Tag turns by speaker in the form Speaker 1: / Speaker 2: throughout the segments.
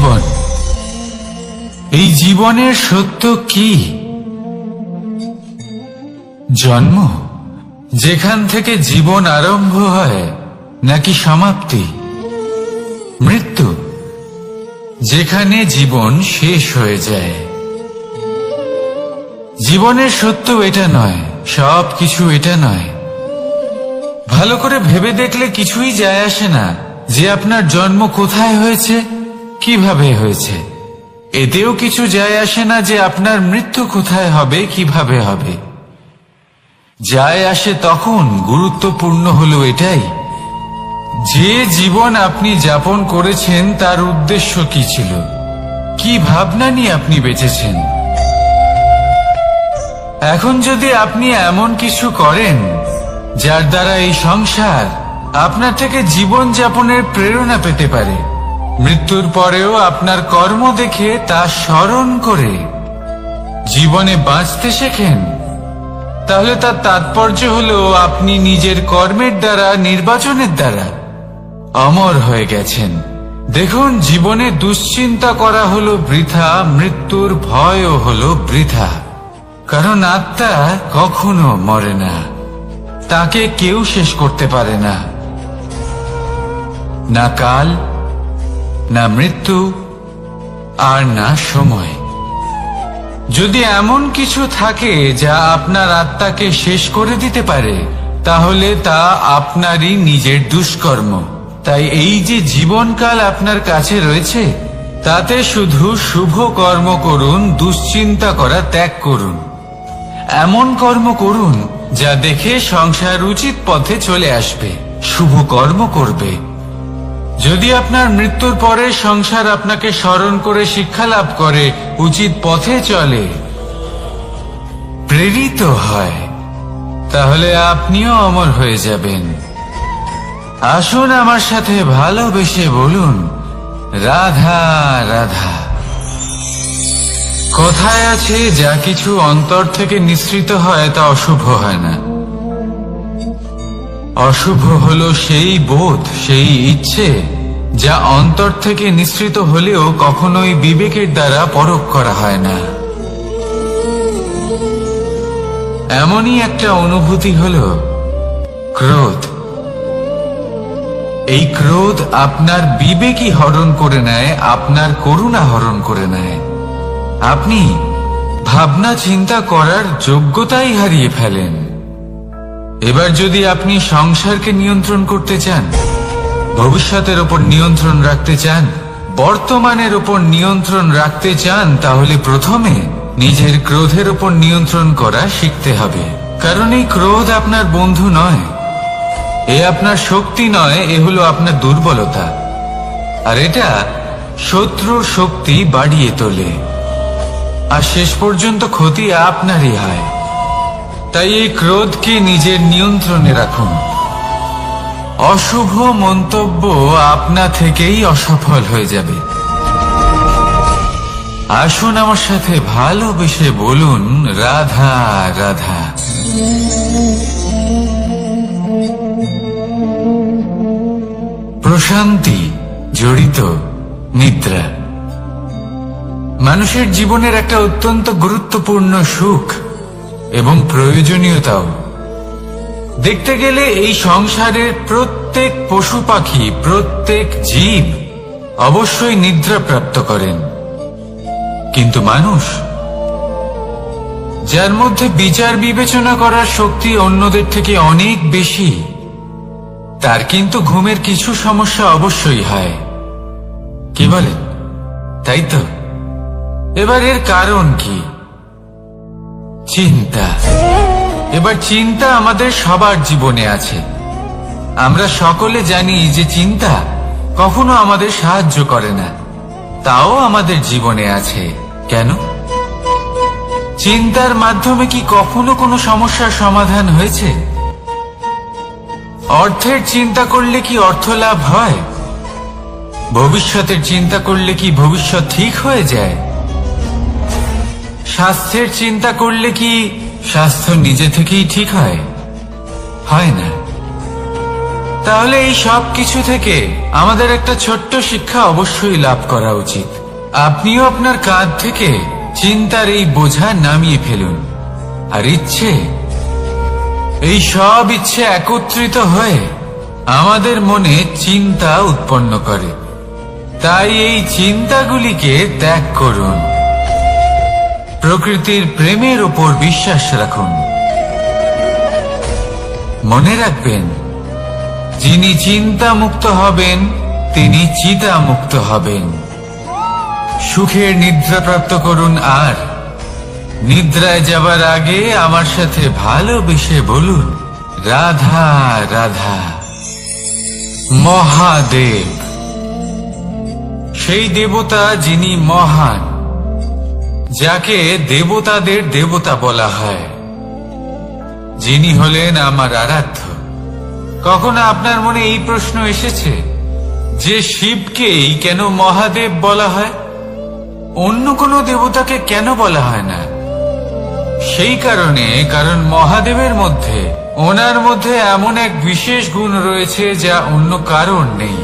Speaker 1: জীবন, এই জীবনের সত্য কি? জন্ম, যেখান থেকে জীবন আরম্ভ হয়, নাকি সমাপ্তি? মৃত্যু, যেখানে জীবন শেষ হয়ে যায়। জীবনের সত্য এটা নয়, সব কিছু এটা নয়। ভালো করে ভেবে দেখলে কিছুই যায় আসে না যে আপনার জন্ম কোথায় হয়েছে, কিভাবে হয়েছে। এতেও কিছু যায় আসে না যে আপনার মৃত্যু কোথায় হবে, কিভাবে হবে। যায় আসে তখন গুরুত্বপূর্ণ হলো এটাই, যে জীবন আপনি যাপন করেছেন তার উদ্দেশ্য কি ছিল, কি ভাবনা নিয়ে আপনি বেঁচেছেন। এখন যদি আপনি এমন কিছু করেন যার দ্বারা এই সংসার আপনার থেকে জীবন যাপনের প্রেরণা পেতে পারে, মৃত্যুর পরেও আপনার কর্ম দেখে তা স্মরণ করে জীবনে বাঁচতে শেখেন, তাহলে তার তাৎপর্য হলো আপনি নিজের কর্মের দ্বারা, নির্বাচনের দ্বারা অমর হয়ে গেছেন। দেখুন, জীবনে দুশ্চিন্তা করা হলো বৃথা, মৃত্যুর ভয়ও হলো বৃথা। কারণ আত্মা কখনো মরে না, তাকে কেউ শেষ করতে পারে না। না কাল, না মৃত্যু, আর না সময়। যদি এমন কিছু থাকে যা আপনার আত্মাকে শেষ করে দিতে পারে, তাহলে তা আপনারই নিজের দুষ্কর্ম। তাই এই যে জীবনকাল আপনার কাছে রয়েছে, তাতে শুধু শুভ কর্ম করুন, দুশ্চিন্তা করা ত্যাগ করুন। এমন কর্ম করুন যা দেখে সংসার উচিত পথে চলে আসবে, শুভ কর্ম করবে। যদি আপনার মৃত্যুর পরে সংসার আপনাকে স্মরণ করে শিক্ষা লাভ করে, উচিত পথে চলে, প্রেরিত হয়, তাহলে আপনিও অমর হয়ে যাবেন। আসুন আমার সাথে ভালোবেসে বলুন, রাধা রাধা। কথায় আছে, যা কিছু অন্তর থেকে নিঃসৃত হয় তা অশুভ হয় না। অশুভ হলো সেই বোধ, সেই ইচ্ছে যা অন্তর থেকে নিঃসৃত হলেও কখনোই বিবেকের দ্বারা পরখ করা হয় না। এমনই একটা অনুভূতি হলো ক্রোধ। এই ক্রোধ আপনার বিবেকই হরণ করে নেয়, আপনার করুণা হরণ করে নেয়। আপনি ভাবনা চিন্তা করার যোগ্যতাই হারিয়ে ফেলেন। এবার যদি আপনি সংসারকে নিয়ন্ত্রণ করতে চান, ভবিষ্যতের উপর নিয়ন্ত্রণ রাখতে চান, বর্তমানের উপর নিয়ন্ত্রণ রাখতে চান, তাহলে প্রথমে নিজের ক্রোধের উপর নিয়ন্ত্রণ করা শিখতে হবে। কারণ এই ক্রোধ আপনার বন্ধু নয়, এ আপনার শক্তি নয়, এ হলো আপনার দুর্বলতা। আর এটা শত্রুর শক্তি বাড়িয়ে তোলে, আর শেষ পর্যন্ত ক্ষতি আপনারই হয়। তাই এই ক্রোধকে নিজের নিয়ন্ত্রণে রাখুন। অশুভ মন্তব্য আপনা থেকেই অসফল হয়ে যাবে। আসুন আমার সাথে ভালোবেসে বলুন, রাধা রাধা। প্রশান্তি জড়িত নিদ্রা মানুষের জীবনের একটা অত্যন্ত গুরুত্বপূর্ণ সুখ এবং প্রয়োজনীয়তাও। দেখতে গেলে এই সংসারের প্রত্যেক পশু পাখি, প্রত্যেক জীব অবশ্যই নিদ্রা প্রাপ্ত করেন, কিন্তু মানুষ, যার মধ্যে বিচার বিবেচনা করার শক্তি অন্যদের থেকে অনেক বেশি, তার কিন্তু ঘুমের কিছু সমস্যা অবশ্যই হয়। কি বলেন? তাই তো। এবার এর কারণ কি? চিন্তা। এবার চিন্তা আমাদের সবার জীবনে আছে। আমরা সকলে জানি যে চিন্তা কখনো আমাদের সাহায্য করে না, তাও আমাদের জীবনে আছে। কেন? চিন্তার মাধ্যমে কি কখনো কোনো সমস্যার সমাধান হয়েছে? অর্থের চিন্তা করলে কি অর্থ লাভ হয়? ভবিষ্যতের চিন্তা করলে কি ভবিষ্যৎ ঠিক হয়ে যায়? স্বাস্থ্যের চিন্তা করলে কি স্বাস্থ্য নিজে থেকেই ঠিক হয়? হয় না। তাহলে এই সব কিছু থেকে আমাদের একটা ছোট্ট শিক্ষা অবশ্যই লাভ করা উচিত। আপনিও আপনার কাঁধ থেকে চিন্তার এই বোঝা নামিয়ে ফেলুন। আর এই সব ইচ্ছে একত্রিত হয়ে আমাদের মনে চিন্তা উৎপন্ন করে। তাই এই চিন্তাগুলিকে ত্যাগ করুন। প্রকৃতির প্রেমের উপর বিশ্বাস রাখুন। মনে রাখবেন, যিনি চিন্তা মুক্ত হবেন তিনি চিতা মুক্ত হবেন। সুখের নিদ্রা প্রাপ্ত করুন, আর নিদ্রায় যাবার আগে আমার সাথে ভালোবেসে বলুন, রাধা রাধা। মহাদেব, সেই দেবতা যিনি মহান, যাকে দেবতাদের দেবতা বলা হয়, যিনি হলেন আমার আরাধ্য। কখনো আপনার মনে এই প্রশ্ন এসেছে যে শিবকেই কেন মহাদেব বলা হয়, অন্য কোনো দেবতাকে কেন বলা হয় না? সেই কারণ মহাদেবের মধ্যে, ওনার মধ্যে এমন এক বিশেষ গুণ রয়েছে যা অন্য কারণ নেই।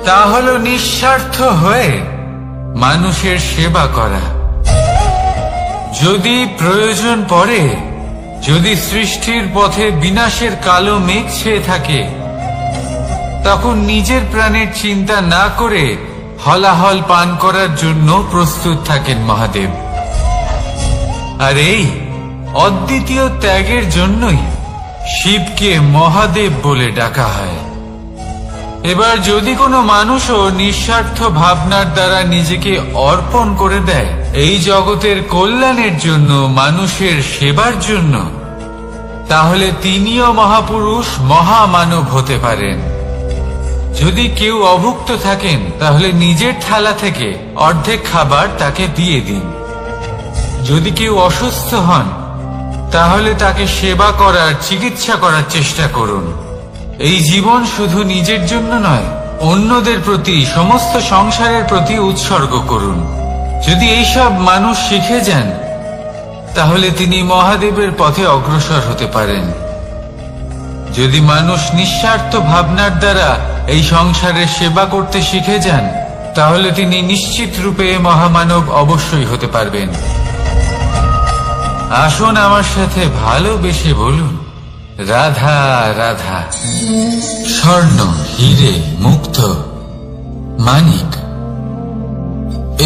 Speaker 1: তা হলো নিঃস্বার্থ হয়ে মানুষের সেবা করা। যদি প্রয়োজন পড়ে, যদি সৃষ্টির পথে বিনাশের কালো মেঘ ছেয়ে থাকে, তখন নিজের প্রাণের চিন্তা না করে হলাহল পান করার জন্য প্রস্তুত থাকেন মহাদেব। আর এই অদ্বিতীয় ত্যাগের জন্যই শিবকে মহাদেব বলে ডাকা হয়। এবার যদি কোনো মানুষও নিঃস্বার্থ ভাবনার দ্বারা নিজেকে অর্পণ করে দেয় এই জগতের কল্যাণের জন্য, মানুষের সেবার জন্য, তাহলে তিনিও মহাপুরুষ, মহামানব হতে পারেন। যদি কেউ অভুক্ত থাকেন, তাহলে নিজের থালা থেকে অর্ধেক খাবার তাকে দিয়ে দিন। যদি কেউ অসুস্থ হন, তাহলে তাকে সেবা করার, চিকিৎসা করার চেষ্টা করুন। এই জীবন শুধু নিজের জন্য নয়, অন্যদের প্রতি, সমস্ত সংসারের প্রতি উৎসর্গ করুন। যদি এইসব মানুষ শিখে যান, তাহলে তিনি মহাদেবের পথে অগ্রসর হতে পারেন। যদি মানুষ নিঃস্বার্থ ভাবনার দ্বারা এই সংসারের সেবা করতে শিখে যান, তাহলে তিনি নিশ্চিত রূপে মহামানব অবশ্যই হতে পারবেন। আসুন আমার সাথে ভালোবেসে বলুন, রাধা রাধা। স্বর্ণ, হীরে, মুক্ত, মানিক,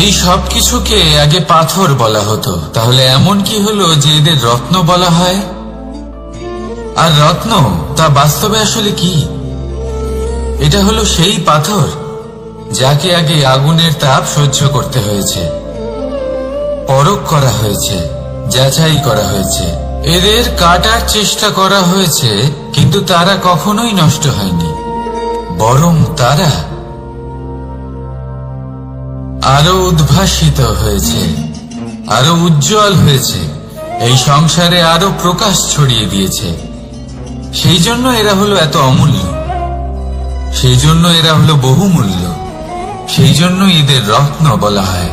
Speaker 1: এই সব কিছুকে আগে পাথর বলা হতো। তাহলে এমন কি হলো যে এদের রত্ন বলা হয়? আর রত্ন তা বাস্তবে আসলে কি? এটা হলো সেই পাথর যাকে আগে আগুনের তাপ সহ্য করতে হয়েছে, পরখ করা হয়েছে, যাচাই করা হয়েছে, এদের কাটার চেষ্টা করা হয়েছে, কিন্তু তারা কখনোই নষ্ট হয়নি, বরং তারা আরো উদ্ভাসিত হয়েছে, আরো উজ্জ্বল হয়েছে, এই সংসারে আরো প্রকাশ ছড়িয়ে দিয়েছে। সেই জন্য এরা হলো এত অমূল্য, সেই জন্য এরা হলো বহুমূল্য, সেই জন্য এদের রত্ন বলা হয়।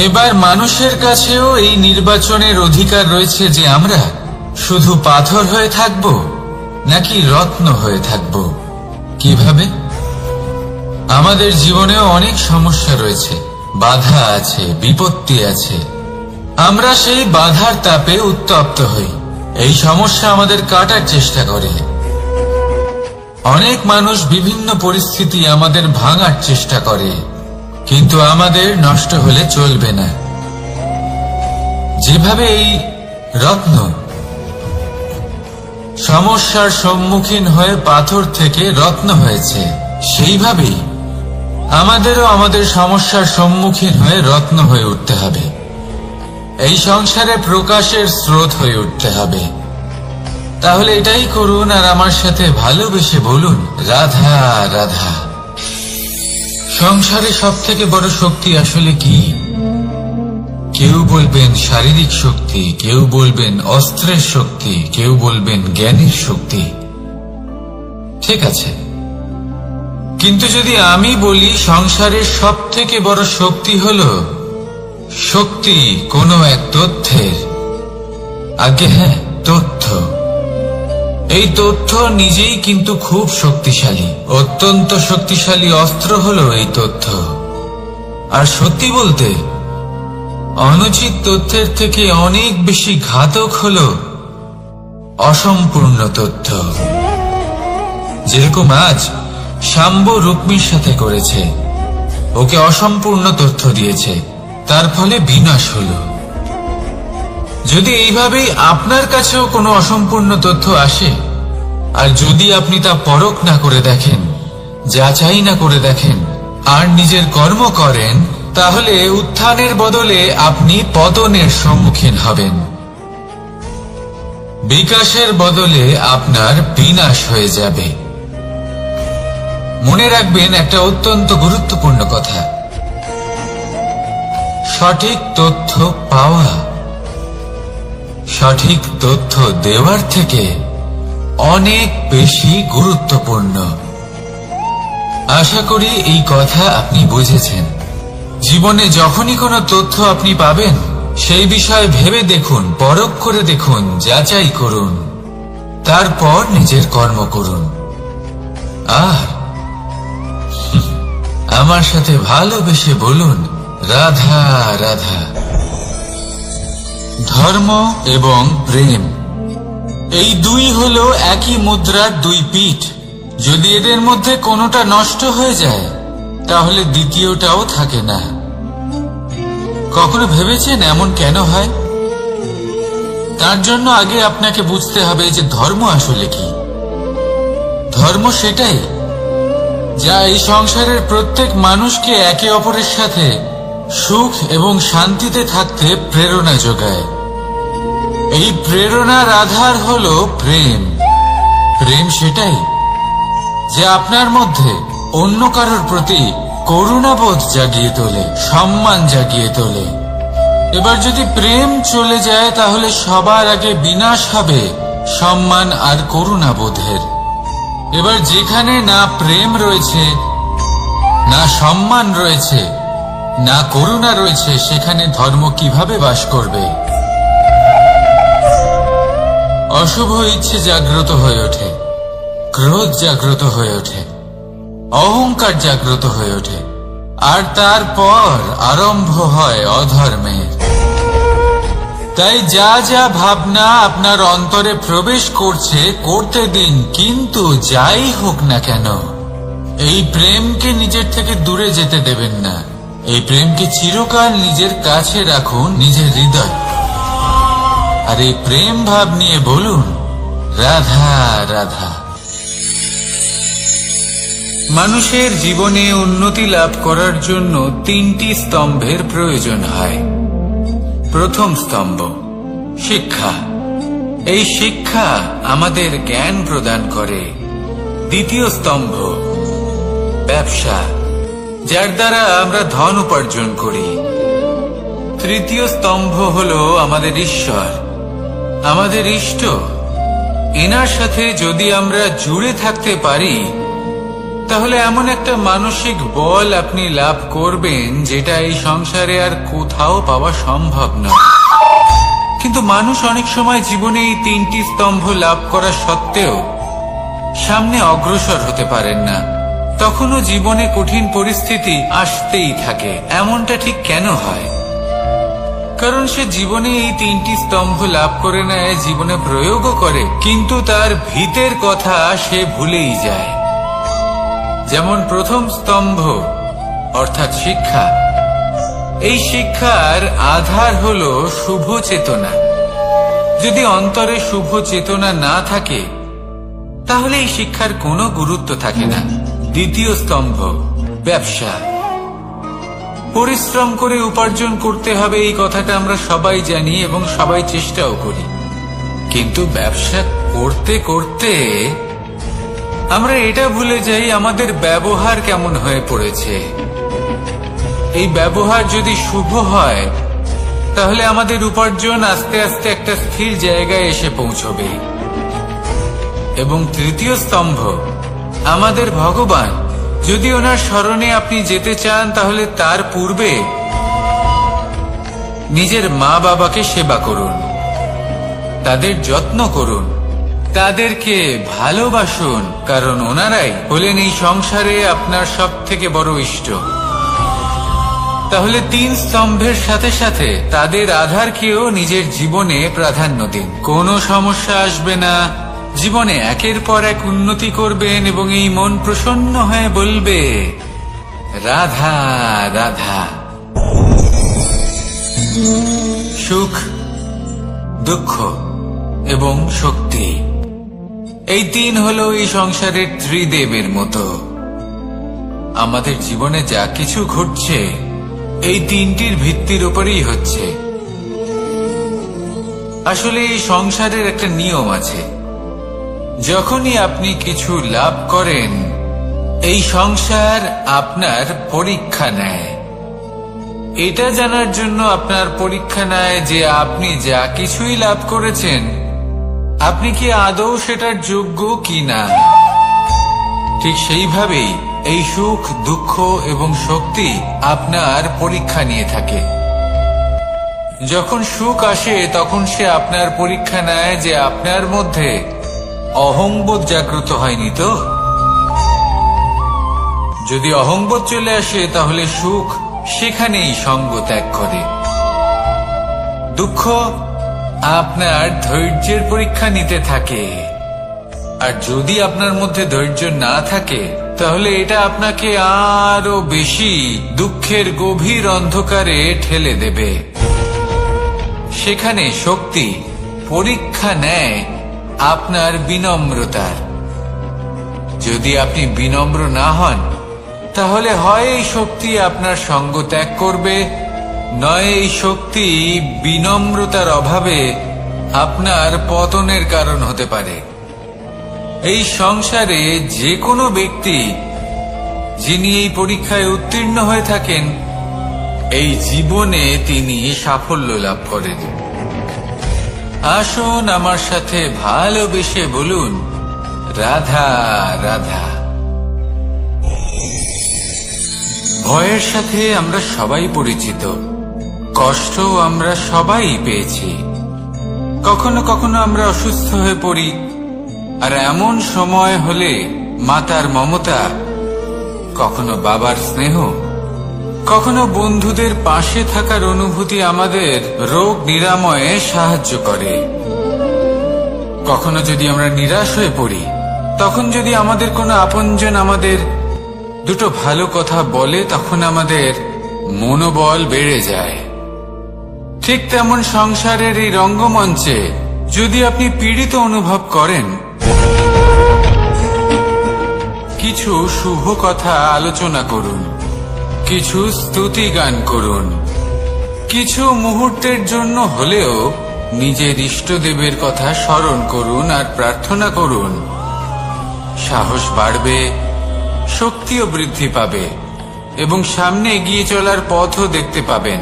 Speaker 1: এবার মানুষের কাছেও এই নির্বাচনের অধিকার রয়েছে যে আমরা শুধু পাথর হয়ে থাকব নাকি রত্ন হয়ে থাকব। কিভাবে? আমাদের জীবনেও অনেক সমস্যা রয়েছে, বাধা আছে, বিপত্তি আছে। আমরা সেই বাধার তাপে উত্তপ্ত হই, এই সমস্যা আমাদের কাটার চেষ্টা করে। অনেক মানুষ বিভিন্ন পরিস্থিতি আমাদের ভাঙার চেষ্টা করে, কিন্তু আমাদের নষ্ট হলে চলবে না। যেভাবে এই রত্ন সমস্যার সম্মুখীন হয়ে পাথর থেকে রত্ন হয়েছে, সেইভাবেই আমাদেরও আমাদের সমস্যার সম্মুখীন হয়ে রত্ন হয়ে উঠতে হবে। এই সংসারে প্রকাশের স্রোত হয়ে উঠতে হবে। তাহলে এটাই করুন আর আমার সাথে ভালোবেসে বলুন, রাধা রাধা। সংসারে সব থেকে বড় শক্তি আসলে কি? কেউ বলবেন শারীরিক শক্তি, কেউ বলবেন অস্ত্রের শক্তি, কেউ বলবেন জ্ঞানের শক্তি। ঠিক আছে, কিন্তু যদি আমি বলি সংসারের সব থেকে বড় শক্তি হলো শক্তি কোনো এক তথ্যের, আগে হ্যাঁ, তথ্য। এই তথ্য নিজেই কিন্তু খুব শক্তিশালী, অত্যন্ত শক্তিশালী অস্ত্র হলো এই তথ্য। আর সত্যি বলতে অনুচিত তথ্যের থেকে অনেক বেশি ঘাতক হলো অসম্পূর্ণ তথ্য। যেরকম আজ শাম্ব রুক্মির সাথে করেছে, ওকে অসম্পূর্ণ তথ্য দিয়েছে, তার ফলে বিনাশ হলো। যদি এইভাবেই আপনার কাছেও কোনো অসম্পূর্ণ তথ্য আসে, আর যদি আপনি তা পরখ না করে দেখেন, যাচাই না করে দেখেন, আর নিজের কর্ম করেন, তাহলে উত্থানের বদলে আপনি পতনের সম্মুখীন হবেন। বিকাশের বদলে আপনার বিনাশ হয়ে যাবে। মনে রাখবেন একটা অত্যন্ত গুরুত্বপূর্ণ কথা, সঠিক তথ্য পাওয়া সঠিক তথ্য দেওয়ার থেকে অনেক বেশি গুরুত্বপূর্ণ। আশা করি এই কথা আপনি বুঝেছেন। জীবনে যখনই কোনো তথ্য আপনি পাবেন, সেই বিষয়ে ভেবে দেখুন, পরখ করে দেখুন, যাচাই করুন, তারপর নিজের কর্ম করুন। আর আমার সাথে ভালোবেসে বলুন, রাধা রাধা। ধর্ম এবং প্রেম, এই দুই হলো একই মুদ্রার দুই পিঠ। যদি এদের মধ্যে কোনোটা নষ্ট হয়ে যায়, তাহলে দ্বিতীয়টাও থাকে না। কখনো ভেবেছেন এমন কেন হয়? তার জন্য আগে আপনাকে বুঝতে হবে যে ধর্ম আসলে কি। ধর্ম সেটাই যা এই সংসারের প্রত্যেক মানুষকে একে অপরের সাথে সুখ এবং শান্তিতে থাকতে প্রেরণা যোগায়। এই প্রেরণার আধার হলো প্রেম। প্রেম সেটাই যে আপনার মধ্যে অন্য কারোর প্রতি করুণাবোধ জাগিয়ে তোলে, সম্মান জাগিয়ে তোলে। এবার যদি প্রেম চলে যায়, তাহলে সবার আগে বিনাশ হবে সম্মান আর করুণাবোধের। এবার যেখানে না প্রেম রয়েছে, না সম্মান রয়েছে, না করুণা রয়েছে, সেখানে ধর্ম কিভাবে বাস করবে? অশুভ ইচ্ছে জাগ্রত হয়ে ওঠে, ক্রোধ জাগ্রত হয়ে ওঠে, অহংকার জাগ্রত হয়ে ওঠে, আর তারপর আরম্ভ হয় অধর্মের। তাই যা যা ভাবনা আপনার অন্তরে প্রবেশ করছে, করতে দিন, কিন্তু যাই হোক না কেন এই প্রেমকে নিজের থেকে দূরে যেতে দেবেন না। এই প্রেমকে চিরকাল নিজের কাছে রাখুন, নিজের হৃদয়। আর এই প্রেম ভাব নিয়ে বলুন, রাধা রাধা। মানুষের জীবনে উন্নতি লাভ করার জন্য তিনটি স্তম্ভের প্রয়োজন হয়। প্রথম স্তম্ভ শিক্ষা। এই শিক্ষা আমাদের জ্ঞান প্রদান করে। দ্বিতীয় স্তম্ভ ব্যবসা, যার দ্বারা আমরা ধন উপার্জন করি। তৃতীয় স্তম্ভ হলো আমাদের ঈশ্বর, আমাদের ইষ্ট। এনার সাথে যদি আমরা জুড়ে থাকতে পারি, তাহলে এমন একটা মানসিক বল আপনি লাভ করবেন যেটা এই সংসারে আর কোথাও পাওয়া সম্ভব নয়। কিন্তু মানুষ অনেক সময় জীবনে এই তিনটি স্তম্ভ লাভ করা সত্ত্বেও সামনে অগ্রসর হতে পারেন না। তখনও জীবনে কঠিন পরিস্থিতি আসতেই থাকে। এমনটা ঠিক কেন হয়? কারণ সে জীবনে এই তিনটি স্তম্ভ লাভ করে নেয়, জীবনে প্রয়োগও করে, কিন্তু তার ভিতের কথা সে ভুলেই যায়। যেমন প্রথম স্তম্ভ অর্থাৎ শিক্ষা। এই শিক্ষার আধার হলো শুভ চেতনা। যদি অন্তরে শুভ চেতনা না থাকে, তাহলে এই শিক্ষার কোনো গুরুত্ব থাকে না। দ্বিতীয় স্তম্ভ ব্যবসা। পরিশ্রম করে উপার্জন করতে হবে, এই কথাটা আমরা সবাই জানি এবং সবাই চেষ্টাও করি। কিন্তু ব্যবসা করতে করতে আমরা এটা ভুলে যাই আমাদের ব্যবহার কেমন হয়ে পড়েছে। এই ব্যবহার যদি শুভ হয়, তাহলে আমাদের উপার্জন আস্তে আস্তে একটা স্থির জায়গায় এসে পৌঁছবে। এবং তৃতীয় স্তম্ভ আমাদের ভগবান। যদি ওনার শরণে আপনি যেতে চান, তাহলে তার পূর্বে নিজের মা বাবাকে সেবা করুন, তাদের যত্ন করুন, তাদেরকে ভালোবাসুন, কারণ ওনারাই হলেন এই সংসারে আপনার সব থেকে বড় ইষ্ট। তাহলে 3 স্তম্ভের সাথে সাথে তাদের আধারকেও নিজের জীবনে প্রাধান্য দিন। কোনো সমস্যা আসবে না, জীবনে একের পর এক উন্নতি করবেন এবং এই মন প্রসন্ন হয়ে বলবে রাধা রাধা। সুখ, দুঃখ এবং শক্তি, এই 3 হলো এই সংসারের ত্রিদেবের মতো। আমাদের জীবনে যা কিছু ঘটছে এই 3টির ভিত্তির উপরেই হচ্ছে। আসলে এই সংসারের একটা নিয়ম আছে, যখনই আপনি কিছু লাভ করেন এই সংসার আপনার পরীক্ষা নেয়। এটা জানার জন্য আপনার পরীক্ষা নেয় যে আপনি যা কিছুই লাভ করেছেন আপনি কি আদৌ সেটার যোগ্য কিনা। ঠিক সেইভাবেই এই সুখ, দুঃখ এবং শক্তি আপনার পরীক্ষা নিয়ে থাকে। যখন সুখ আসে তখন সে আপনার পরীক্ষা নেয় যে আপনার মধ্যে অহংবোধ জাগ্রত হয়নি তো। যদি অহংবোধ চলে আসে তাহলে সুখ সেখানেই সঙ্গ ত্যাগ করে। দুঃখ আপনার ধৈর্যের পরীক্ষা নিতে থাকে, আর যদি আপনার মধ্যে ধৈর্য না থাকে তাহলে এটা আপনাকে আরো বেশি দুঃখের গভীর অন্ধকারে ঠেলে দেবে। সেখানে শক্তি পরীক্ষা নেয় আপনার বিনম্রতার। যদি আপনি বিনম্র না হন তাহলে হয় এই শক্তি আপনার সঙ্গ ত্যাগ করবে, নয় এই শক্তি বিনম্রতার অভাবে আপনার পতনের কারণ হতে পারে। এই সংসারে যে কোনো ব্যক্তি যিনি এই পরীক্ষায় উত্তীর্ণ হয়ে থাকেন এই জীবনে তিনি সাফল্য লাভ করেন। আসুন আমার সাথে ভালোবেসে বলুন রাধা রাধা। ভয়ের সাথে আমরা সবাই পরিচিত, কষ্ট আমরা সবাই পেয়েছি। কখনো কখনো আমরা অসুস্থ হয়ে পড়ি, আর এমন সময় হলে মাতার মমতা, কখনো বাবার স্নেহ, কখনো বন্ধুদের পাশে থাকার অনুভূতি আমাদের রোগ নিরাময়ে সাহায্য করে। কখনো যদি আমরা নিরাশ হয়ে পড়ি, তখন যদি আমাদের কোনো আপনজন আমাদের দুটো ভালো কথা বলে তখন আমাদের মনোবল বেড়ে যায়। ঠিক তেমন সংসারের এই রঙ্গমঞ্চে যদি আপনি পীড়িত অনুভব করেন, কিছু শুভ কথা আলোচনা করুন, কিছু স্তুতি গান করুন, কিছু মুহূর্তের জন্য হলেও নিজের ইষ্টদেবের কথা স্মরণ করুন আর প্রার্থনা করুন। সাহস বাড়বে, শক্তিও বৃদ্ধি পাবে এবং সামনে এগিয়ে চলার পথও দেখতে পাবেন।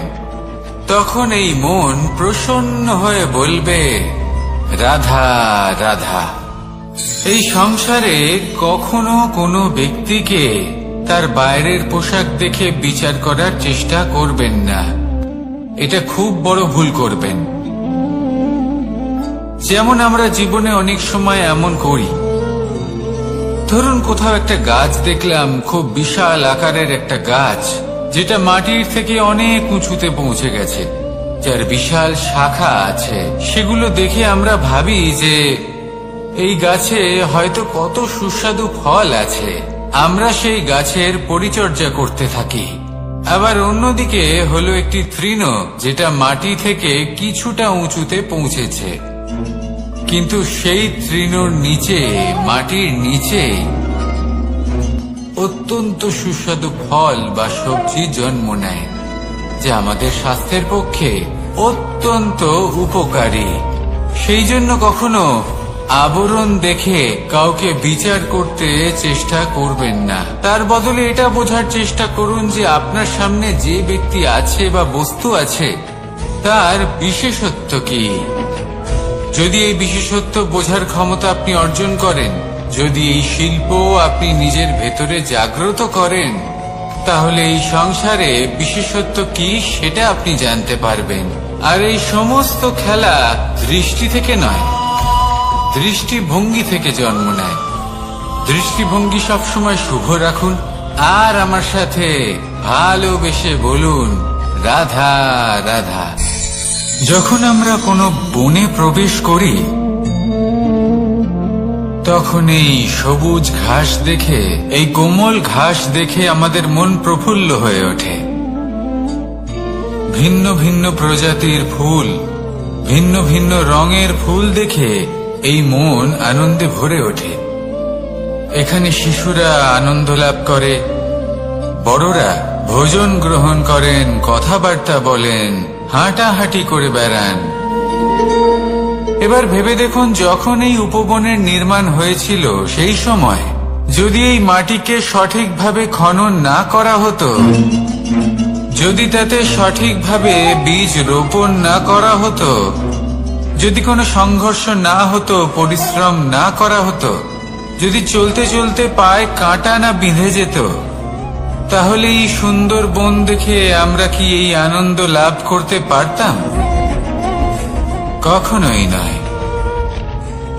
Speaker 1: তখন এই মন প্রসন্ন হয়ে বলবে রাধা রাধা। এই সংসারে কখনো কোনো ব্যক্তিকে তার বাইরের পোশাক দেখে বিচার করার চেষ্টা করবেন না, এটা খুব বড় ভুল করবেন। যেমন আমরা জীবনে অনেক সময় এমন করি, ধরুন কোথাও একটা গাছ দেখলাম, খুব বিশাল আকারের একটা গাছ, যেটা মাটির থেকে অনেক উঁচুতে পৌঁছে গেছে, যার বিশাল শাখা আছে। সেগুলো দেখে আমরা ভাবি যে এই গাছে হয়তো কত সুস্বাদু ফল আছে, আমরা সেই গাছের পরিচর্যা করতে থাকি। আবার অন্যদিকে হলো একটি তৃণ, যেটা মাটি থেকে কিছুটা উঁচুতে পৌঁছেছে, কিন্তু সেই তৃণর নিচে, মাটির নিচে অত্যন্ত সুস্বাদু ফল বা সবজি জন্ম নেয়, যা আমাদের স্বাস্থ্যের পক্ষে অত্যন্ত উপকারী। সেই জন্য কখনো আবরণ দেখে কাউকে বিচার করতে চেষ্টা করবেন না। তার বদলে এটা বোঝার চেষ্টা করুন যে আপনার সামনে যে ব্যক্তি আছে বা বস্তু আছে তার বিশেষত্ব কি। যদি এই বিশেষত্ব বোঝার ক্ষমতা আপনি অর্জন করেন, যদি এই শিল্প আপনি নিজের ভেতরে জাগ্রত করেন, তাহলে এই সংসারে বিশেষত্ব কি সেটা আপনি জানতে পারবেন। আর এই সমস্ত খেলা দৃষ্টি থেকে নয়, দৃষ্টিভঙ্গি থেকে জন্ম নেয়। দৃষ্টিভঙ্গি সবসময় শুভ রাখুন আর আমার সাথে ভালোবেসে বলুন রাধা রাধা। যখন আমরা কোনো বনে প্রবেশ করি তখন এই সবুজ ঘাস দেখে, এই কোমল ঘাস দেখে আমাদের মন প্রফুল্ল হয়ে ওঠে। ভিন্ন ভিন্ন প্রজাতির ফুল, ভিন্ন ভিন্ন রঙের ফুল দেখে এই মন আনন্দে ভরে ওঠে। এখানে শিশুরা আনন্দ লাভ করে, বড়রা ভোজন গ্রহণ করেন, কথাবার্তা বলেন, হাঁটাহাঁটি করে বেড়ান। এবার ভেবে দেখুন, যখন এই উপবনের নির্মাণ হয়েছিল সেই সময় যদি এই মাটিকে সঠিকভাবে খনন না করা হতো, যদি তাতে সঠিকভাবে বীজ রোপণ না করা হতো, যদি কোনো সংঘর্ষ না হতো, পরিশ্রম না করা হতো, যদি চলতে চলতে পায়ে কাঁটা না বিঁধে যেত, তাহলে এই সুন্দর বন দেখে আমরা কি এই আনন্দ লাভ করতে পারতাম? কখনোই নয়।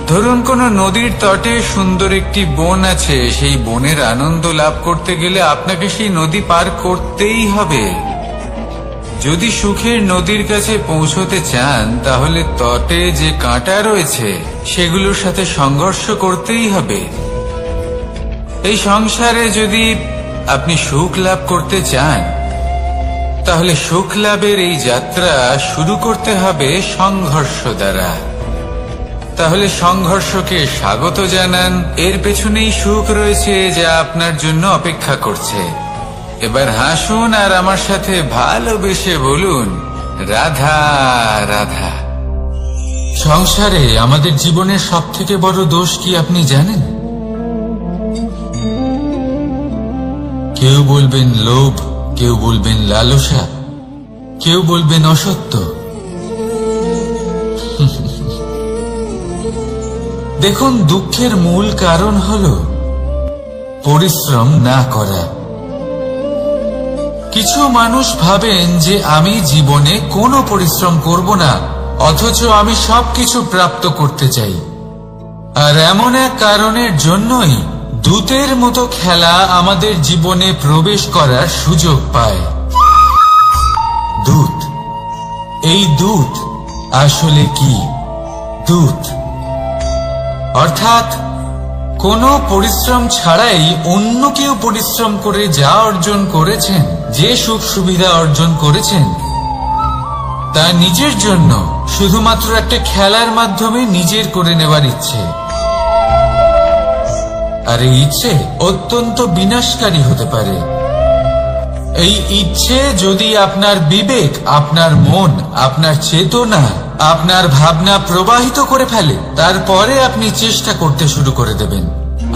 Speaker 1: ধরুন কোন নদীর তটে সুন্দর একটি বন আছে, সেই বনের আনন্দ লাভ করতে গেলে আপনাকে সেই নদী পার করতেই হবে। যদি সুখের নদীর কাছে পৌঁছতে চান, তাহলে তটে যে কাঁটা রয়েছে সেগুলোর সাথে সংঘর্ষ করতেই হবে। এই সংসারে যদি আপনি সুখ লাভ করতে চান, তাহলে সুখ লাভের এই যাত্রা শুরু করতে হবে সংঘর্ষ দ্বারা। তাহলে সংঘর্ষকে স্বাগত জানান, এর পেছনেই সুখ রয়েছে যা আপনার জন্য অপেক্ষা করছে। এবার হাসুন আর আমার সাথে ভালোবেসে বলুন রাধা রাধা। সংসারে আমাদের জীবনের সবথেকে বড় দোষ কি আপনি জানেন? কেউ বলবেন লোভ, কেউ বলবেন লালসা, কেউ বলবেন অসত্য। দেখুন, দুঃখের মূল কারণ হলো পরিশ্রম না করা। কিছু মানুষ ভাবেন যে আমি জীবনে কোনো পরিশ্রম করব না, অথচ আমি সবকিছু প্রাপ্ত করতে চাই। আর এমন এক কারণের জন্যই দূতের মতো খেলা আমাদের জীবনে প্রবেশ করার সুযোগ পায়। দূত, এই দূত আসলে কি? দূত অর্থাৎ কোনো পরিশ্রম ছাড়াই অন্য কেউ পরিশ্রম করে যা অর্জন করেছেন, যে সুখ সুবিধা অর্জন করেছেন, তা নিজের জন্য শুধুমাত্র একটা খেলার মাধ্যমে নিজের করে নেবার ইচ্ছে। আর এই ইচ্ছে অত্যন্ত বিনাশকারী হতে পারে। এই ইচ্ছে যদি আপনার বিবেক, আপনার মন, আপনার চেতনা, আপনার ভাবনা প্রবাহিত করে ফেলে, তারপরে আপনি চেষ্টা করতে শুরু করে দেবেন,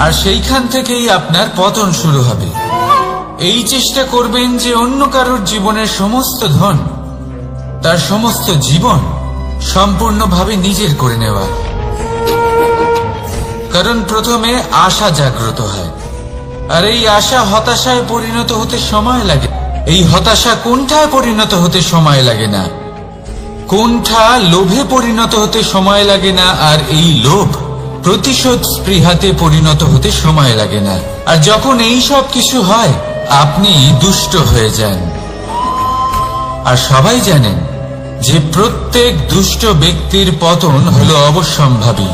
Speaker 1: আর সেইখান থেকেই আপনার পতন শুরু হবে। এই চেষ্টা করবেন যে অন্য কারোর জীবনের সমস্ত ধন, তার সমস্ত জীবন সম্পূর্ণভাবে নিজের করে নেওয়া। কারণ প্রথমে আশা জাগ্রত হয়, আর এই আশা হতাশায় পরিণত হতে সময় লাগে। এই হতাশা কুণ্ঠায় পরিণত হতে সময় লাগে না, কুণ্ঠা লোভে পরিণত হতে সময় লাগে না, আর এই লোভ প্রতিশোধ স্পৃহাতে পরিণত হতে সময় লাগে না। আর যখন এই সব কিছু হয়, আপনি দুষ্ট হয়ে যান। আর সবাই জানেন যে প্রত্যেক দুষ্ট ব্যক্তির পতন হলো অবশ্যম্ভাবী।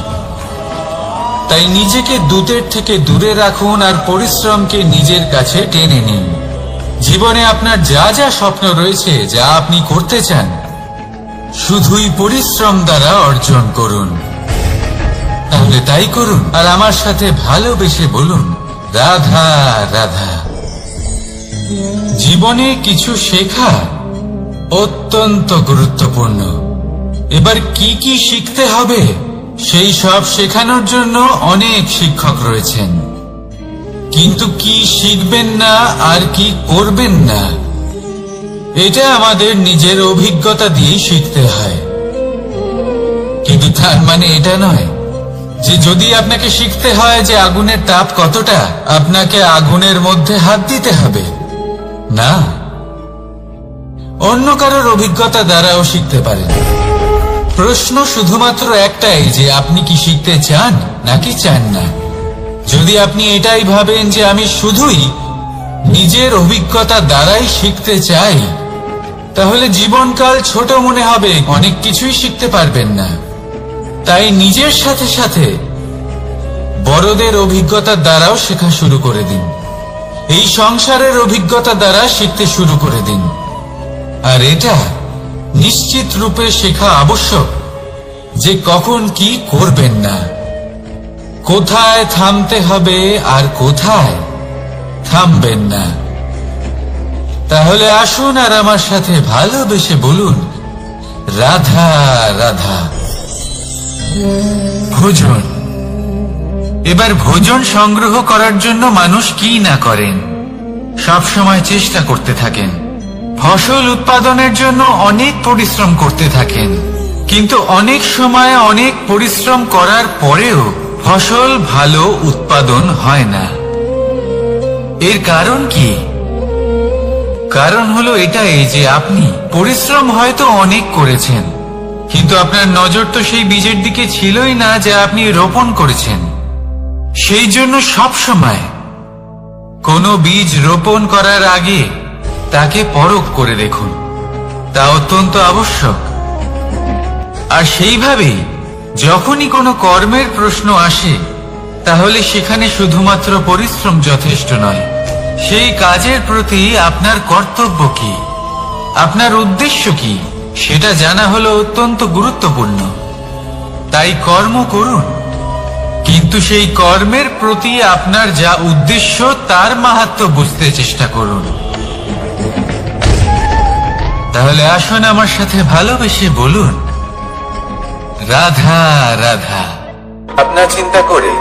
Speaker 1: তাই নিজেকে দূতের থেকে দূরে রাখুন আর পরিশ্রমকে নিজের কাছে টেনে নিন। জীবনে আপনার যা যা স্বপ্ন রয়েছে, যা আপনি করতে চান, শুধুই পরিশ্রম দ্বারা অর্জন করুন। তাহলে তাই করুন আর আমার সাথে ভালোবেসে বলুন রাধা রাধা। জীবনে কিছু শেখা অত্যন্ত গুরুত্বপূর্ণ। এবার কি কি শিখতে হবে, সেই সব শেখানোর জন্য অনেক শিক্ষক রয়েছেন, কিন্তু কি শিখবেন না আর কি করবেন না, এটা আমাদের নিজের অভিজ্ঞতা দিয়ে শিখতে হয়। কিন্তু তার মানে এটা নয় যে যদি আপনাকে শিখতে হয় যে আগুনের তাপ কতটা, আপনাকে আগুনের মধ্যে হাত দিতে হবে না। অন্য কারোর অভিজ্ঞতা দ্বারাও শিখতে পারেন। প্রশ্ন প্রশ্ন শুধুমাত্র একটাই যে আপনি কি শিখতে চান নাকি চান না। যদি আপনি এটাই ভাবেন যে আমি শুধুই নিজের অভিজ্ঞতা দ্বারাই শিখতে চাই, তাহলে জীবনকাল ছোট মনে হবে, অনেক কিছুই শিখতে পারবেন না। তাই নিজের সাথে সাথে বড়দের অভিজ্ঞতার দ্বারাও শেখা শুরু করে দিন। এই সংসারের অভিজ্ঞতা দ্বারা শিখতে শুরু করে দিন। আর এটা নিশ্চিত রূপে শেখা আবশ্যক যে কখন কি করবেন না, কোথায় থামতে হবে আর কোথায় থামবেন না। তাহলে আসুন আর আমার সাথে ভালোবেসে বলুন, রাধা রাধা। ভোজন। এবার ভোজন সংগ্রহ করার জন্য মানুষ কি না করেন, সব সময় চেষ্টা করতে থাকেন। ফসল উৎপাদনের জন্য অনেক পরিশ্রম করতে থাকেন, কিন্তু অনেক সময় অনেক পরিশ্রম করার পরেও ফসল ভালো উৎপাদন হয় না। এর কারণ কি? কারণ হলো এটাই যে আপনি পরিশ্রম হয়তো অনেক করেছেন, কিন্তু আপনার নজর তো সেই বীজের দিকে ছিলই না যা আপনি রোপণ করেছেন। সেই জন্য সব সময় কোনো বীজ রোপণ করার আগে তাকে পরখ করে দেখুন, তা অত্যন্ত আবশ্যক। আর সেইভাবেই যখনই কোনো কর্মের প্রশ্ন আসে, তাহলে সেখানে শুধুমাত্র পরিশ্রম যথেষ্ট নয়। সেই কাজের প্রতি আপনার কর্তব্য কি, আপনার উদ্দেশ্য কি, সেটা জানা হলো অত্যন্ত গুরুত্বপূর্ণ। তাই কর্ম করুন, কিন্তু সেই কর্মের প্রতি আপনার যা উদ্দেশ্য তার মাহাত্ম্য বুঝতে চেষ্টা করুন। তাহলে আসুন আমার সাথে ভালোবেসে বলুন, রাধা রাধা।
Speaker 2: আপনার চিন্তা করে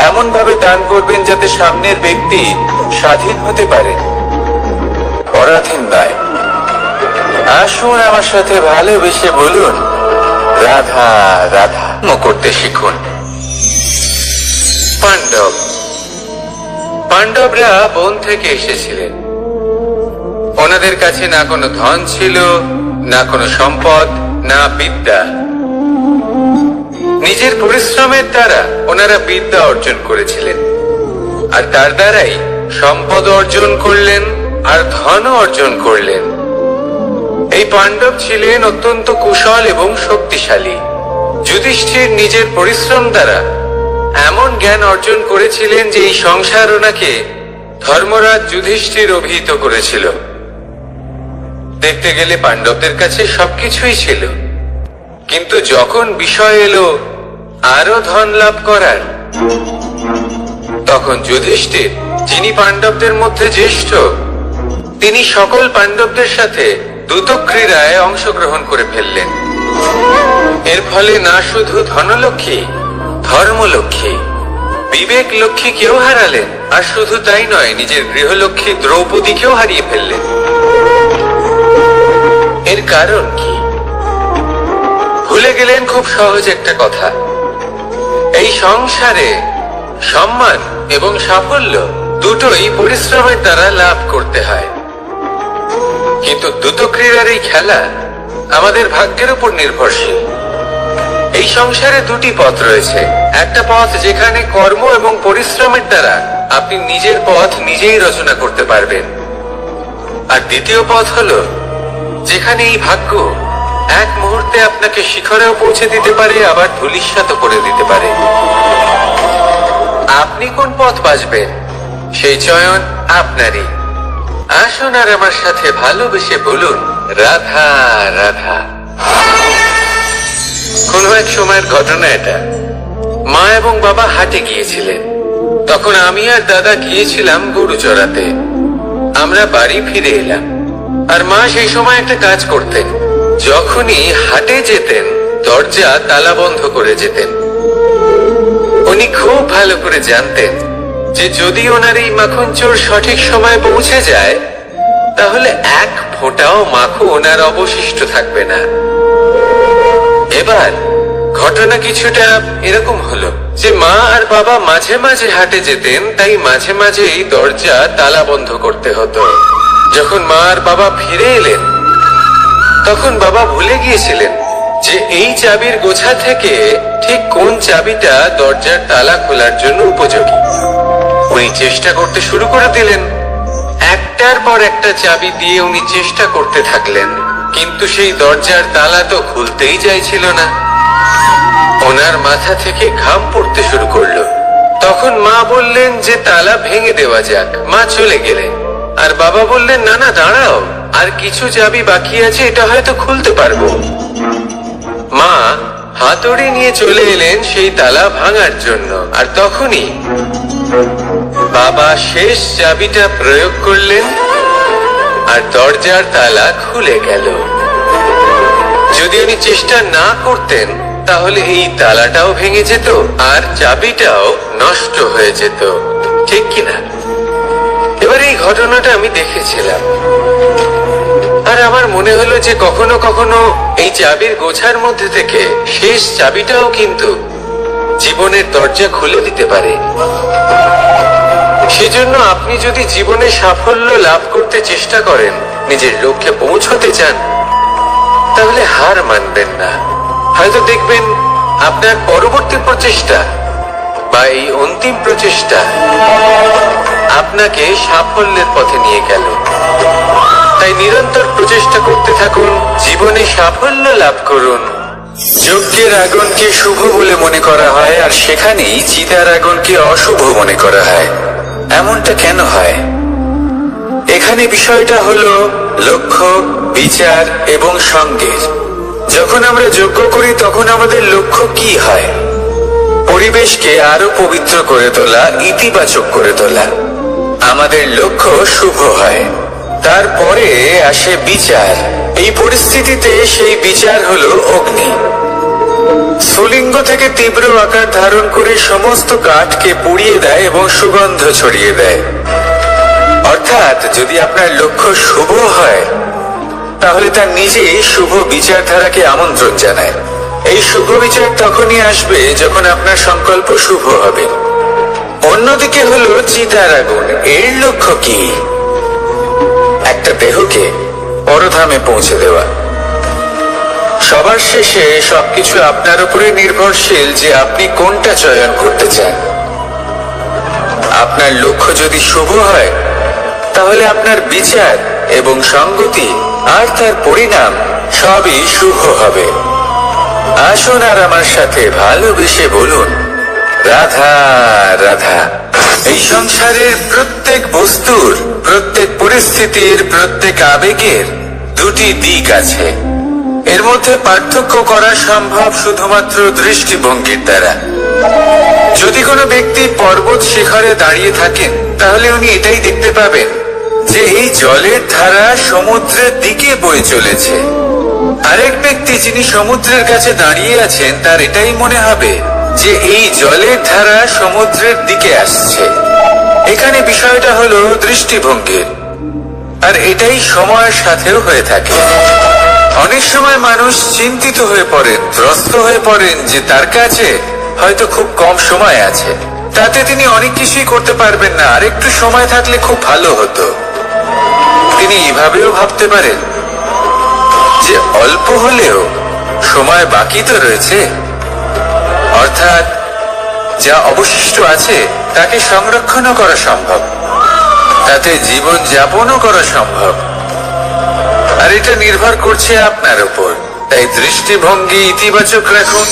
Speaker 2: এমন ভাবে দান করবেন যাতে সামনের ব্যক্তি স্বাধীন হতে পারে, পরাধীন নয়। আসুন আমার সাথে ভালোবেসে বলুন, রাধা রাধা। করতে শিখুন। পাণ্ডবরা বন থেকে এসেছিলেন। ওনাদের কাছে না কোনো ধন ছিল, না কোনো সম্পদ, না বিদ্যা। নিজের পরিশ্রমের দ্বারা ওনারা বিদ্যা অর্জন করেছিলেন, আর তার দ্বারাই সম্পদ অর্জন করলেন আর ধনও অর্জন করলেন। এই পাণ্ডব ছিলেন অত্যন্ত কুশল এবং শক্তিশালী। যুধিষ্ঠির নিজের পরিশ্রম দ্বারা এমন জ্ঞান অর্জন করেছিলেন যে এই সংসার ওনাকে ধর্মরাজ যুধিষ্ঠির অভিহিত করেছিল। দেখতে গেলে পাণ্ডবদের কাছে সবকিছুই ছিল, কিন্তু যখন বিষয় এলো আরো ধন লাভ করার, তখন যুধিষ্ঠির, যিনি পাণ্ডবদের মধ্যে জ্যেষ্ঠ, তিনি সকল পাণ্ডবদের সাথে দ্রুত ক্রীড়ায় অংশগ্রহণ করে ফেললেন। এর ফলে না শুধু ধনলক্ষ্মী, ধর্মলক্ষ্মী, বিবেক লক্ষ্মী কেউ হারালেন, আর শুধু তাই নয়, নিজের গৃহলক্ষ্মী দ্রৌপদীকেও হারিয়ে ফেললেন। এর কারণ কি? ভুলে গেলেন খুব সহজ একটা কথা, এই সংসারে সম্মান এবং সাফল্য দুটোই পরিশ্রমের দ্বারা লাভ করতে হয়। কিন্তু দ্রুত ক্রীড়ার এই খেলা আমাদের ভাগ্যের উপর নির্ভরশীল। এই সংসারে দুটি পথ রয়েছে। একটা পথ যেখানে কর্ম এবং পরিশ্রমের দ্বারা আপনি নিজের পথ নিজেই রচনা করতে পারবেন, আর দ্বিতীয় পথ হলো যেখানে এই ভাগ্য এক মুহূর্তে আপনাকে শিখরেও পৌঁছে দিতে পারে, আবার ধূলিসাৎ করে দিতে পারে। আপনি কোন পথ বাছবেন সেই চয়ন আপনারই। আসুন আর আমার সাথে ভালোবেসে বলুন, রাধা রাধা। কোনো এক সময়ের ঘটনা এটা। মা এবং বাবা হাটে গিয়েছিলেন, তখন আমি আর দাদা গিয়েছিলাম গরু চড়াতে। আমরা বাড়ি ফিরে এলাম, আর মা সেই সময় একটা কাজ করতেন। যখনই হাটে যেতেন দরজা তালা বন্ধ করে যেতেন। উনি খুব ভালো করে জানতেন যে যদি ওনার এই মাখন চোর সঠিক সময় পৌঁছে যায়, তাহলে এক ফোঁটাও মাখন ওনার অবশিষ্ট থাকবে না। এবার ঘটনা কিছুটা এরকম হলো যে মা আর বাবা মাঝে মাঝে হাটে যেতেন, তাই মাঝে মাঝেই দরজা তালা বন্ধ করতে হতো। যখন মা আর বাবা ফিরে এলেন, তখন বাবা ভুলে গিয়েছিলেন যে এই চাবির গোছা থেকে ঠিক কোন চাবিটা দরজার তালা খোলার জন্য উপযোগী। উনি চেষ্টা করতে শুরু করে দিলেন। একটার পর একটা চাবি দিয়ে উনি চেষ্টা করতে থাকলেন, কিন্তু সেই দরজার তালা তো খুলতেই চাইছিল না। ওনার মাথা থেকে ঘাম পড়তে শুরু করলো। তখন মা বললেন যে তালা ভেঙে দেওয়া যাক। মা চলে গেলেন। আর বাবা বললেন, না না দাঁড়াও, আর কিছু চাবি বাকি আছে, এটা হয়তো খুলতে পারবো। মা হাতুড়ি নিয়ে চলে এলেন সেই তালা ভাঙার জন্য। আর তখনই বাবা শেষ চাবিটা প্রয়োগ করলেন আর দরজার তালা খুলে গেল। যদি উনি চেষ্টা না করতেন তাহলে এই তালাটাও ভেঙে যেত আর চাবিটাও নষ্ট হয়ে যেত, ঠিক কিনা? এবার এই ঘটনাটা আমি দেখেছিলাম, আর আমার মনে হলো যে কখনো কখনো এই চাবির গোছার মধ্যে থেকে শেষ চাবিটাও কিন্তু জীবনের দরজা খুলে দিতে পারে। সেজন্য আপনি যদি জীবনে সাফল্য লাভ করতে চেষ্টা করেন, নিজের লক্ষ্যে পৌঁছতে চান, তাহলে হার মানবেন না। হয়তো দেখবেন আপনার পরবর্তী প্রচেষ্টা বা এই অন্তিম প্রচেষ্টা আপনাকে সাফল্যের পথে নিয়ে গেল। তাই নিরন্তর প্রচেষ্টা করতে থাকুন, জীবনে সাফল্য লাভ করুন। যজ্ঞের আগুনকে শুভ বলে মনে করা হয়, আর সেখানেই চিতার আগুনকে অশুভ মনে করা হয়। এমনটা কেন হয়? এখানে বিষয়টা হলো লক্ষ্য, বিচার এবং সঙ্গের। যখন আমরা যজ্ঞ করি তখন আমাদের লক্ষ্য কি হয়? পরিবেশকে আরো পবিত্র করে তোলা, ইতিবাচক করে তোলা। আমাদের লক্ষ্য শুভ হয়। তারপরে আসে বিচার। এই পরিস্থিতিতে সেই বিচার হলো অগ্নি। স্ফুলিঙ্গ থেকে তীব্র আকার ধারণ করে সমস্ত কাঠকে পুড়িয়ে দেয় এবং সুগন্ধ ছড়িয়ে দেয়। অর্থাৎ যদি আপনার লক্ষ্য শুভ হয় তাহলে তার নিজেই শুভ বিচারধারাকে আমন্ত্রণ জানায়। এই শুভ বিচার তখনই আসবে যখন আপনার সংকল্প শুভ হবে। অন্যদিকে হলো চিতার আগুন। এর লক্ষ্য কি? একটা দেহকে পরধামে পৌঁছে দেওয়া। সবার শেষে সবকিছু আপনার উপরে নির্ভরশীল যে আপনি কোনটা চয়ন করতে চান। আপনার লক্ষ্য যদি শুভ হয় তাহলে আপনার বিচার এবং সঙ্গতি আর তার পরিণাম সবই শুভ হবে। আসুন আর আমার সাথে ভালোবেসে বলুন, রাধা রাধা। এই সংসারের প্রত্যেক বস্তুর, প্রত্যেক পরিস্থিতির, প্রত্যেক আবেগের দুটি দিক আছে। এর মধ্যে পার্থক্য করা সম্ভব শুধুমাত্র দৃষ্টিভঙ্গির দ্বারা। যদি কোনো ব্যক্তি পর্বত শিখরে দাঁড়িয়ে থাকেন তাহলে উনি এটাই দেখতে পাবেন যে এই জলের ধারা সমুদ্রের দিকে বয়ে চলেছে। আরেক ব্যক্তি যিনি সমুদ্রের কাছে দাঁড়িয়ে আছেন তার এটাই মনে হবে যে এই জলের ধারা সমুদ্রের দিকে আসছে। এখানে বিষয়টা হলো দৃষ্টিভঙ্গির, আর এটাই সময়ের সাথেও হয়ে থাকে। অনেক সময় মানুষ চিন্তিত হয়ে পড়েন, ত্রস্ত হয়ে পড়েন যে তার কাছে হয়তো খুব কম সময় আছে, তাতে তিনি অনেক কিছুই করতে পারবেন না, আর একটু সময় থাকলে খুব ভালো হতো। তিনি এভাবেও ভাবতে পারেন যে অল্প হলেও সময় বাকি তো রয়েছে, অর্থাৎ যা অবশিষ্ট আছে তাকে সংরক্ষণও করা সম্ভব, তাতে জীবন যাপনও করা সম্ভব। আর এটা নির্ভর করছে আপনার উপর। তাই দৃষ্টিভঙ্গি ইতিবাচক রাখুন।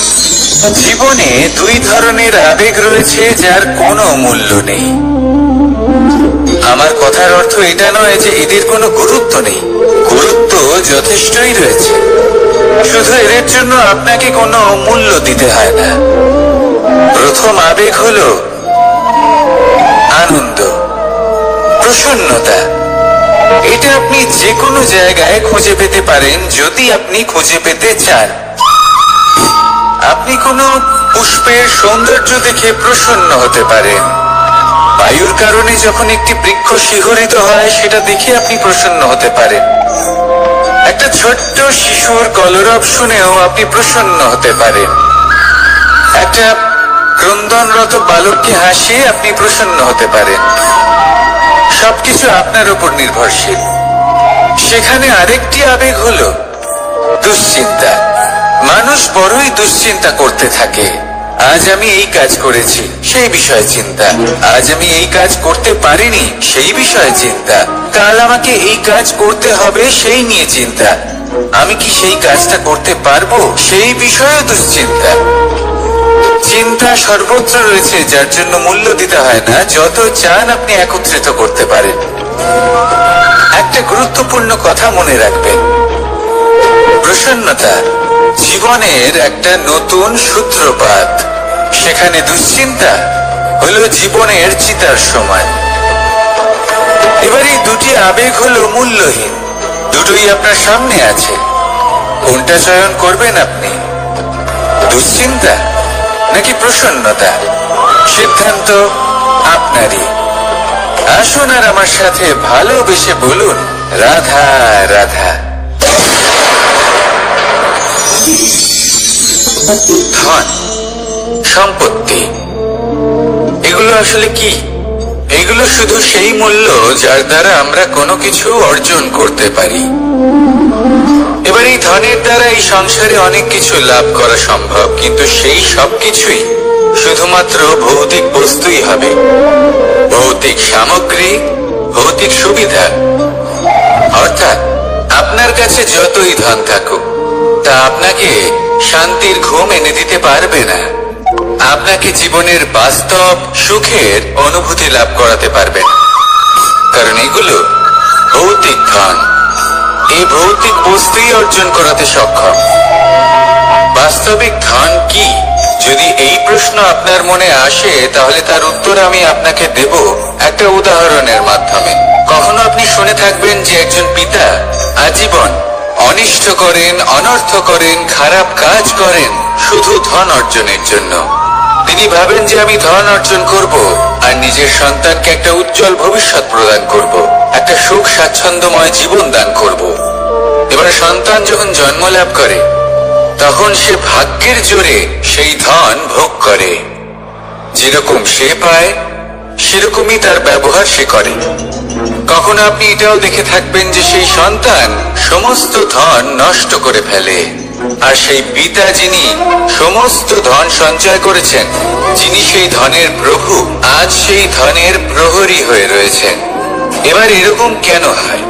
Speaker 2: জীবনে দুই ধরনের আবেগ রয়েছে যার কোনো মূল্য নেই। আমার কথার অর্থ এটা নয় যে এদের কোনো গুরুত্ব নেই, গুরুত্ব যথেষ্টই রয়েছে, শুধু এদের জন্য আপনাকে কোনো মূল্য দিতে হয় না। প্রথম আবেগ হলো আনন্দ, প্রসন্নতা। এটা আপনি যে কোনো জায়গায় খুঁজে পেতে পারেন যদি আপনি খুঁজে পেতে চান। আপনি কোনো পুষ্পের সৌন্দর্য দেখে প্রসন্ন হতে পারেন। বায়ুর কারণে যখন একটি বৃক্ষ শিহরিত হয় সেটা দেখে আপনি প্রসন্ন হতে পারেন। একটা ছোট্ট শিশুর কলরব শুনেও আপনি প্রসন্ন হতে পারেন। একটা ক্রন্দনরত বালককে হাসিয়ে আপনি প্রসন্ন হতে পারেন। সবকিছু আপনার উপর নির্ভরশীল। সেখানে আরেকটি আবেগ হলো দুশ্চিন্তা, মানুষ বড়ই দুশ্চিন্তা করতে থাকে। আজ আমি এই কাজ করেছি, সেই বিষয়ে চিন্তা। আজ আমি এই কাজ করতে পারিনি, সেই বিষয়ে চিন্তা। কাল আমাকে এই কাজ করতে হবে, সেই নিয়ে চিন্তা। আমি কি সেই কাজটা করতে পারবো, সেই বিষয়ে দুশ্চিন্তা। চিন্তা সর্বত্র রয়েছে, যার জন্য মূল্য দিতে হয় না। যত চান আপনি একত্রিত করতে পারেন। একটা গুরুত্বপূর্ণ কথা মনে রাখবেন, প্রসন্নতা জীবনের একটা নতুন সূত্রপাত। সেখানে দুশ্চিন্তা হলো জীবনের চিতার সময়। এবার এই দুটি আবেগ হলো মূল্যহীন, দুটোই আপনার সামনে আছে। কোনটা চয়ন করবেন আপনি, দুশ্চিন্তা নাকি প্রসন্নতা? সিদ্ধান্ত আপনারই। আসুন আর আমার সাথে ভালোবেসে বলুন, রাধা রাধা। ধন, সম্পত্তি, এগুলো আসলে কি? এগুলো শুধু সেই মূল্য যার দ্বারা আমরা কোনো কিছু অর্জন করতে পারি। এবার এই ধনের দ্বারা এই সংসারে অনেক কিছু লাভ করা সম্ভব, কিন্তু সেই সব কিছুই শুধুমাত্র ভৌতিক বস্তুই হবে। ভৌতিক সামগ্রী, ভৌতিক সুবিধা। অর্থাৎ আপনার কাছে যতই ধন থাকুক, তা আপনাকে শান্তির ঘুম এনে দিতে পারবে না। আপনাকে জীবনের বাস্তব সুখের অনুভূতি লাভ করাতে পারবে না, কারণ এগুলো ভৌতিক ধন। এই ভৌতিক বস্তুই অর্জন করাতে সক্ষম। বাস্তবিক ধন কি? যদি এই প্রশ্ন আপনার মনে আসে, তাহলে তার উত্তর আমি আপনাকে দেব একটা উদাহরণের মাধ্যমে। কখনো আপনি শুনে থাকবেন যে একজন পিতা আজীবন অনিষ্ট করেন, অনর্থ করেন, খারাপ কাজ করেন শুধু ধন অর্জনের জন্য। তিনি ভাবেন যে আমি ধন অর্জন করব আর নিজের সন্তানকে একটা উজ্জ্বল ভবিষ্যৎ প্রদান করব, একটা সুখ স্বাচ্ছন্দ্যময় জীবন দান করব। এবার সন্তান যখন জন্ম লাভ করে, তখন সে ভাগ্যের জোরে সেই ধন ভোগ করে। যেরকম সে পায়, সেরকমই তার ব্যবহার সে করে। কখনো আপনি এটাও দেখে থাকবেন যে সেই সন্তান সমস্ত ধন নষ্ট করে ফেলে, আর সেই পিতা যিনি সমস্ত ধন সঞ্চয় করেছেন, যিনি সেই ধনের প্রভু, আজ সেই ধনের প্রহরী হয়ে রয়েছেন। এবার এরকম কেন হয়?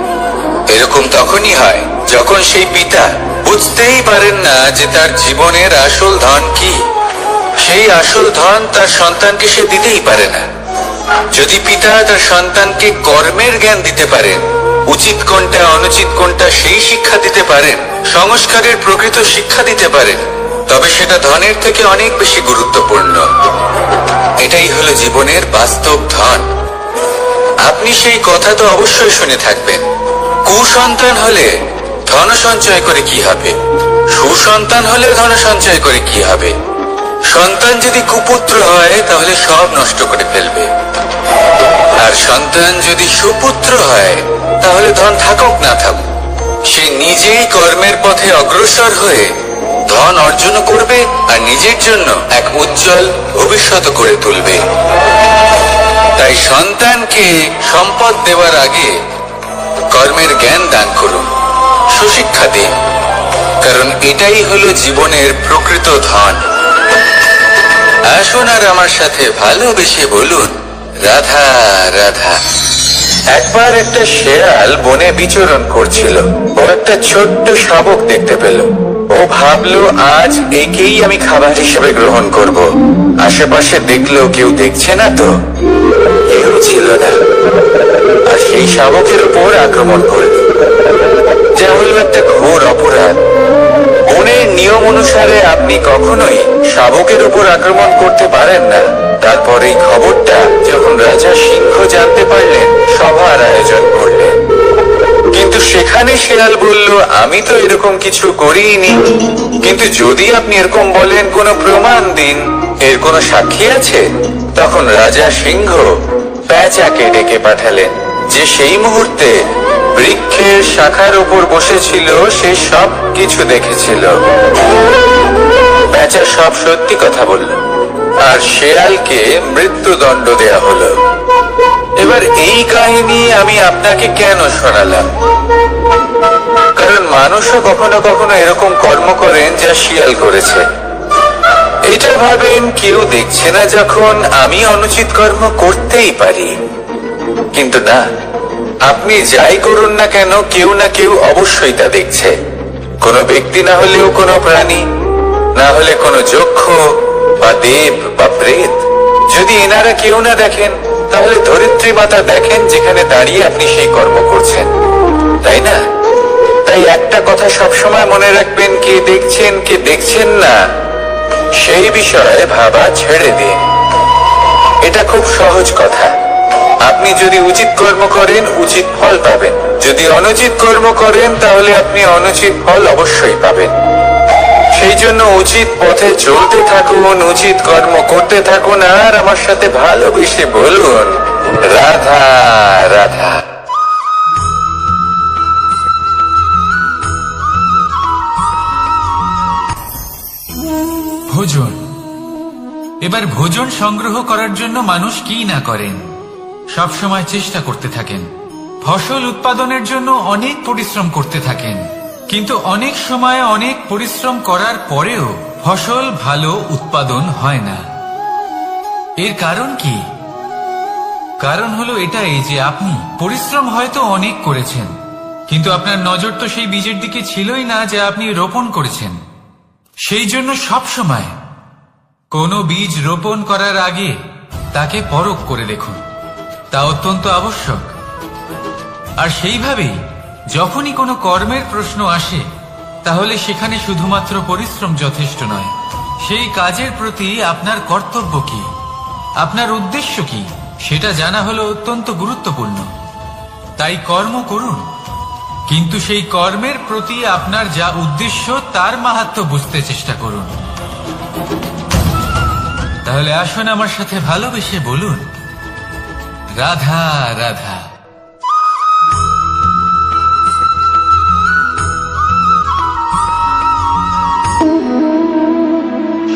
Speaker 2: এরকম তখনই হয় যখন সেই পিতা বুঝতেই পারেন না যে তার জীবনের আসল ধন কি। সেই আসল ধন তার সন্তানকে সে দিতেই পারে না। যদি পিতা তার সন্তানকে কর্মের জ্ঞান দিতে পারেন, উচিত কোনটা অনুচিত কোনটা সেই শিক্ষা দিতে পারেন, সংস্কারের প্রকৃত শিক্ষা দিতে পারেন, তবে সেটা ধনের থেকে অনেক বেশি গুরুত্বপূর্ণ। এটাই হলো জীবনের বাস্তব ধন। আপনি সেই কথা তো অবশ্যই শুনে থাকবেন, কুসন্তান হলে ধন সঞ্চয় করে কি হবে, সুসন্তান হলে ধন সঞ্চয় করে কি হবে। সন্তান যদি কুপুত্র হয় তাহলে সব নষ্ট করে ফেলবে, আর সন্তান যদি সুপুত্র হয় তাহলে ধন থাকুক না থাকুক, সে নিজেই কর্মের পথে অগ্রসর হয়ে ধন অর্জন করবে আর নিজের জন্য এক উজ্জ্বল ভবিষ্যৎ করে তুলবে। তাই সন্তানকে সম্পদ দেওয়ার আগে কর্মের জ্ঞান দান করুন, সুশিক্ষা দিন, কারণ এটাই হলো জীবনের প্রকৃত ধন। আসুন আর আমার সাথে ভালোবেসে বলুন, রাধা রাধা। একবার একটা শেয়াল বনে বিচরণ করছিল। ও একটা ছোট্ট শাবক দেখতে পেল। ও ভাবলো, আজ একেই আমি খাবার হিসেবে গ্রহণ করব। আশেপাশে দেখলো কেউ দেখছে না তো, কেউ ছিল না, আর সেই শাবকের উপর আক্রমণ করল, যা হলো একটা ঘোর অপরাধ। বনের নিয়ম অনুসারে আপনি কখনোই শাবকের উপর আক্রমণ করতে পারেন না। তারপর এই খবরটা যখন রাজা সিংহ জানতে পারলেন, সভার আয়োজন করলেন। কিন্তু সেখানে শেয়াল বলল, আমি তো এরকম কিছু করিনি। কিন্তু যদি আপনি এরকম বলেন, কোনো প্রমাণ দিন, এর কোনো সাক্ষী আছে? তখন রাজা সিংহ পেঁচাকে ডেকে পাঠালেন, যে সেই মুহূর্তে বৃক্ষের শাখার উপর বসেছিল, সে সব কিছু দেখেছিল। পেঁচা সব সত্যি কথা বলল, আর আর শেয়ালকে মৃত্যুদণ্ড দেয়া হলো। এবার এই কাহিনী আমি আপনাকে কেন শোনালাম? কারণ মানুষও কখনো কখনো এরকম কর্ম করেন যা শিয়াল করেছে। এটা ভাবেন কেউ দেখছে না যখন আমি অনুচিত কর্ম করতেই পারি, কিন্তু না, আপনি যাই করুন না কেন কেউ না কেউ অবশ্যই তা দেখছে। কোনো ব্যক্তি না হলেও কোনো প্রাণী, না হলে কোনো যক্ষ বা দেব বা প্রেত। যদি এনারা কেউ না দেখেন তাহলে ধরিত্রী মাতা দেখেন, যেখানে দাঁড়িয়ে আপনি সেই কর্ম করছেন, তাই না? তাই একটা কথা সবসময় মনে রাখবেন, কে দেখছেন কে দেখছেন না সেই বিষয়ে ভাবা ছেড়ে দিন। এটা খুব সহজ কথা। আপনি যদি উচিত কর্ম করেন উচিত ফল পাবেন, যদি অনুচিত কর্ম করেন তাহলে আপনি অনুচিত ফল অবশ্যই পাবেন। সেই জন্য উচিত পথে চলতে থাকুন, উচিত কর্ম করতে থাকুন, আর আমার সাথে ভালোবেসে বলুন, রাধা রাধা।
Speaker 1: ভোজন। এবার ভোজন সংগ্রহ করার জন্য মানুষ কি না করেন, সব সময় চেষ্টা করতে থাকেন। ফসল উৎপাদনের জন্য অনেক পরিশ্রম করতে থাকেন, কিন্তু অনেক সময় অনেক পরিশ্রম করার পরেও ফসল ভালো উৎপাদন হয় না। এর কারণ কি? কারণ হলো এটাই যে আপনি পরিশ্রম হয়তো অনেক করেছেন, কিন্তু আপনার নজর তো সেই বীজের দিকে ছিলই না যা আপনি রোপণ করেছেন। সেই জন্য সব সময় কোনো বীজ রোপণ করার আগে তাকে পরখ করে দেখুন, তা অত্যন্ত আবশ্যক। আর সেইভাবেই যখনই কোনো কর্মের প্রশ্ন আসে তাহলে সেখানে শুধুমাত্র পরিশ্রম যথেষ্ট নয়, সেই কাজের প্রতি আপনার কর্তব্য কি, আপনার উদ্দেশ্য কি, সেটা জানা হলো অত্যন্ত গুরুত্বপূর্ণ। তাই কর্ম করুন, কিন্তু সেই কর্মের প্রতি আপনার যা উদ্দেশ্য তার মাহাত্ম্য বুঝতে চেষ্টা করুন। তাহলে আসুন আমার সাথে ভালোবেসে বলুন, রাধা রাধা।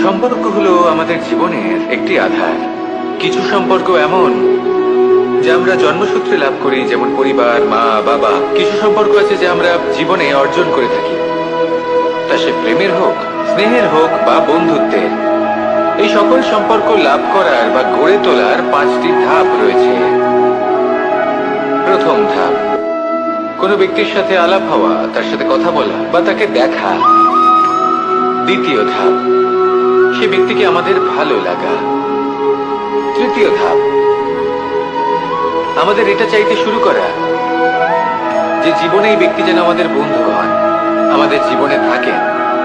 Speaker 2: সম্পর্ক হলো আমাদের জীবনের একটি আধার। কিছু সম্পর্ক এমন যা আমরা জন্মসূত্রে লাভ করি, যেমন পরিবার, মা, বাবা। কিছু সম্পর্ক আছে যা আমরা জীবনে অর্জন করে থাকি, তা সে প্রেমের হোক, স্নেহের হোক বা বন্ধুত্বের। এই সকল সম্পর্ক লাভ করার বা গড়ে তোলার 5টি ধাপ রয়েছে। প্রথম ধাপ, কোনো ব্যক্তির সাথে আলাপ হওয়া, তার সাথে কথা বলা বা তাকে দেখা। দ্বিতীয় ধাপ, সে ব্যক্তিকে আমাদের ভালো লাগা। তৃতীয় ধাপ, আমাদের এটা চাইতে শুরু করা যে জীবনে এই ব্যক্তি যেন আমাদের বন্ধু হন, আমাদের জীবনে থাকেন,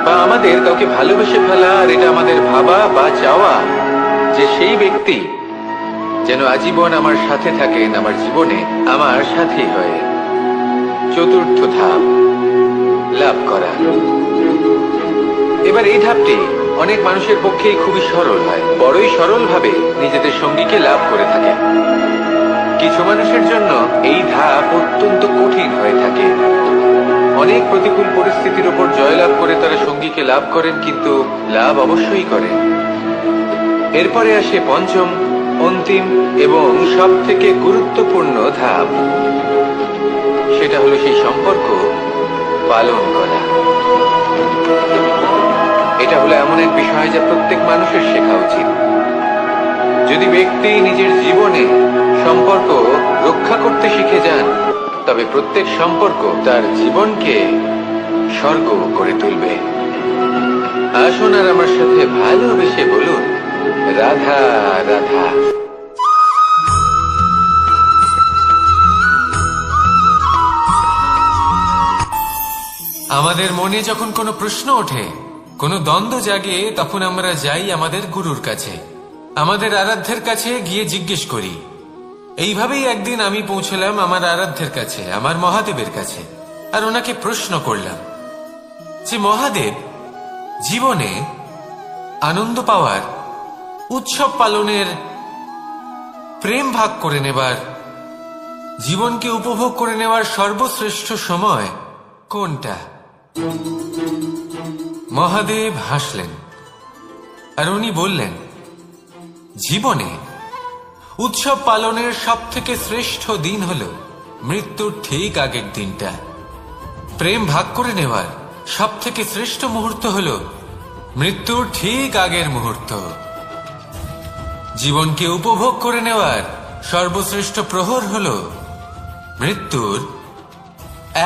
Speaker 2: বা আমাদের কাউকে ভালোবেসে ফেলা। আর এটা আমাদের ভাবা বা চাওয়া যে সেই ব্যক্তি যেন আজীবন আমার সাথে থাকেন, আমার জীবনে আমার সাথী হয়ে। চতুর্থ ধাপ, লাভ করা। এবার এই ধাপটি অনেক মানুষের পক্ষেই খুবই সরল হয়, বড়ই সরল ভাবে নিজেদের সঙ্গীকে লাভ করে থাকে। কিছু মানুষের জন্য এই ধাপ অত্যন্ত কঠিন হয়ে থাকে। অনেক প্রতিকূল পরিস্থিতির উপর জয়লাভ করে তারা সঙ্গীকে লাভ করেন, কিন্তু লাভ অবশ্যই করেন। এরপরে আসে পঞ্চম, অন্তিম এবং সব থেকে গুরুত্বপূর্ণ ধাপ। সেটা হলো সেই সম্পর্ক পালন করা। এটা হলো এমন এক বিষয় যা প্রত্যেক মানুষের শেখা উচিত। যদি ব্যক্তি নিজের জীবনে সম্পর্ক রক্ষা করতে শিখে যান, তবে প্রত্যেক সম্পর্ক তার জীবনকে স্বর্গ করে তুলবে। আসুন আর আমার সাথে ভালোবেসে বলুন, রাধা রাধা।
Speaker 1: আমাদের মনে যখন কোনো প্রশ্ন ওঠে, কোনো দ্বন্দ্ব জাগে, তখন আমরা যাই আমাদের গুরুর কাছে, আমাদের আরাধ্যের কাছে গিয়ে জিজ্ঞেস করি। এইভাবেই একদিন আমি পৌঁছলাম আমার আরাধ্যের কাছে, আমার মহাদেবের কাছে, আর ওনাকে প্রশ্ন করলাম যে মহাদেব, জীবনে আনন্দ পাওয়ার, উৎসব পালনের, প্রেম ভাগ করে নেবার, জীবনকে উপভোগ করে নেওয়ার সর্বশ্রেষ্ঠ সময় কোনটা? মহাদেব হাসলেন আর উনি বললেন, জীবনে উৎসব পালনের সব থেকে শ্রেষ্ঠ দিন হল মৃত্যুর ঠিক আগের দিনটা। প্রেম ভাগ করে নেওয়ার সব থেকে শ্রেষ্ঠ মুহূর্ত হল মৃত্যুর ঠিক আগের মুহূর্ত। জীবনকে উপভোগ করে নেওয়ার সর্বশ্রেষ্ঠ প্রহর হল মৃত্যুর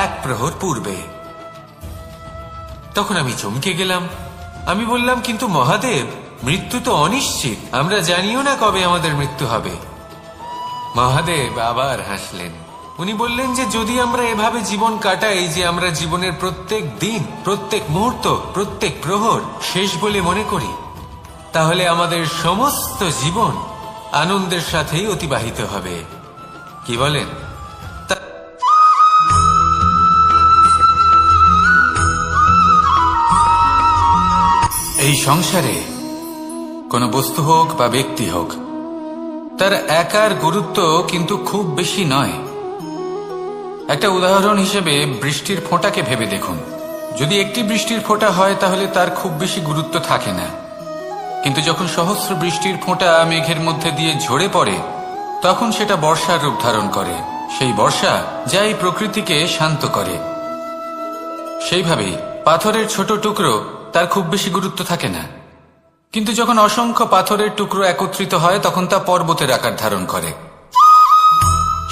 Speaker 1: এক প্রহর পূর্বে। তখন আমি চমকে গেলাম। আমি বললাম, কিন্তু মহাদেব, মৃত্যু তো অনিশ্চিত, আমরা জানিও না কবে আমাদের মৃত্যু হবে। মহাদেব আবার হাসলেন। উনি বললেন যে যদি আমরা এভাবে জীবন কাটাই যে আমরা জীবনের প্রত্যেক দিন, প্রত্যেক মুহূর্ত, প্রত্যেক প্রহর শেষ বলে মনে করি, তাহলে আমাদের সমস্ত জীবন আনন্দের সাথেই অতিবাহিত হবে। কি বলেন? এই সংসারে কোনো বস্তু হোক বা ব্যক্তি হোক, তার একার গুরুত্ব কিন্তু খুব বেশি নয়। একটা উদাহরণ হিসেবে বৃষ্টির ফোঁটাকে ভেবে দেখুন। যদি একটি বৃষ্টির ফোঁটা হয় তাহলে তার খুব বেশি গুরুত্ব থাকে না, কিন্তু যখন সহস্র বৃষ্টির ফোঁটা মেঘের মধ্যে দিয়ে ঝরে পড়ে, তখন সেটা বর্ষার রূপ ধারণ করে। সেই বর্ষা যা এই প্রকৃতিকে শান্ত করে। সেইভাবেই পাথরের ছোট টুকরো, তার খুব বেশি গুরুত্ব থাকে না, কিন্তু যখন অসংখ্য পাথরের টুকরো একত্রিত হয় তখন তা পর্বতের আকার ধারণ করে।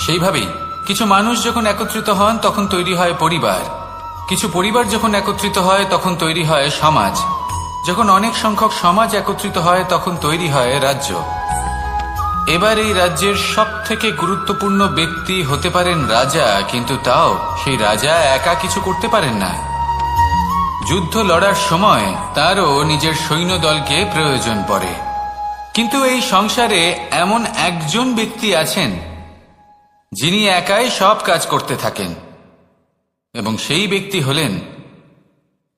Speaker 1: সেইভাবেই কিছু মানুষ যখন একত্রিত হন তখন তৈরি হয় পরিবার, কিছু পরিবার যখন একত্রিত হয় তখন তৈরি হয় সমাজ, যখন অনেক সংখ্যক সমাজ একত্রিত হয় তখন তৈরি হয় রাজ্য। এবার এই রাজ্যের সব থেকে গুরুত্বপূর্ণ ব্যক্তি হতে পারেন রাজা, কিন্তু তাও সেই রাজা একা কিছু করতে পারেন না। যুদ্ধ লড়ার সময় তারও নিজের সৈন্যদলকে প্রয়োজন পড়ে। কিন্তু এই সংসারে এমন একজন ব্যক্তি আছেন যিনি একাই সব কাজ করতে থাকেন, এবং সেই ব্যক্তি হলেন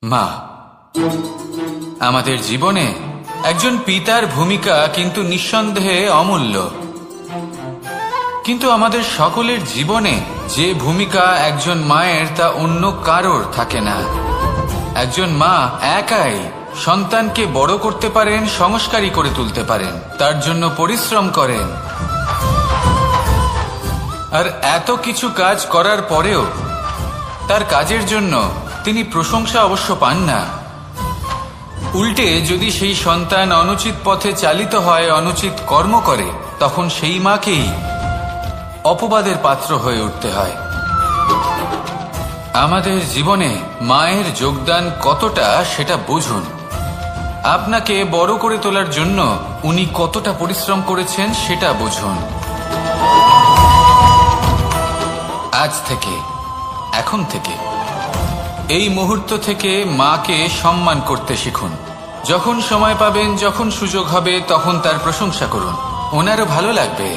Speaker 1: মা। আমাদের জীবনে একজন পিতার ভূমিকা কিন্তু নিঃসন্দেহে অমূল্য, কিন্তু আমাদের সকলের জীবনে যে ভূমিকা একজন মায়ের তা অন্য কারোর থাকে না। একজন মা একাই সন্তানকে বড় করতে পারেন, সংস্কারী করে তুলতে পারেন, তার জন্য পরিশ্রম করেন। আর এত কিছু কাজ করার পরেও তার কাজের জন্য তিনি প্রশংসা অবশ্য পান না। উল্টে যদি সেই সন্তান অনুচিত পথে চালিত হয়, অনুচিত কর্ম করে, তখন সেই মাকেই অপবাদের পাত্র হয়ে উঠতে হয়। আমাদের জীবনে মায়ের যোগদান কতটা সেটা বুঝুন। আপনাকে বড় করে তোলার জন্য উনি কতটা পরিশ্রম করেছেন সেটা বুঝুন। আজ থেকে, এখন থেকে, এই মুহূর্ত থেকে মাকে সম্মান করতে শিখুন। যখন সময় পাবেন, যখন সুযোগ হবে, তখন তার প্রশংসা করুন, ওনারও ভালো লাগবে।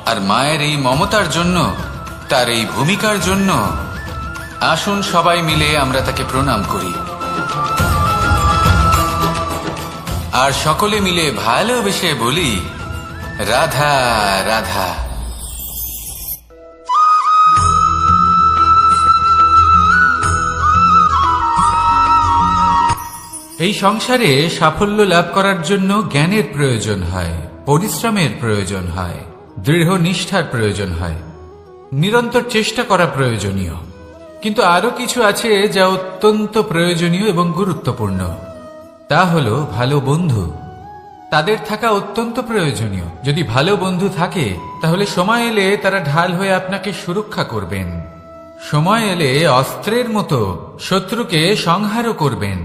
Speaker 1: আর মায়ের এই মমতার জন্য, তার এই ভূমিকার জন্য আসুন সবাই মিলে আমরা তাকে প্রণাম করি, আর সকলে মিলে ভালোবেসে বলি, রাধা রাধা। এই সংসারে সাফল্য লাভ করার জন্য জ্ঞানের প্রয়োজন হয়, পরিশ্রমের প্রয়োজন হয়, দৃঢ় নিষ্ঠার প্রয়োজন হয়, নিরন্তর চেষ্টা করা প্রয়োজনীয়। কিন্তু আরো কিছু আছে যা অত্যন্ত প্রয়োজনীয় এবং গুরুত্বপূর্ণ। তা হলো ভালো বন্ধু। তাদের থাকা অত্যন্ত প্রয়োজনীয়। যদি ভালো বন্ধু থাকে তাহলে সময় এলে তারা ঢাল হয়ে আপনাকে সুরক্ষা করবেন। সময় এলে অস্ত্রের মতো শত্রুকে সংহারও করবেন।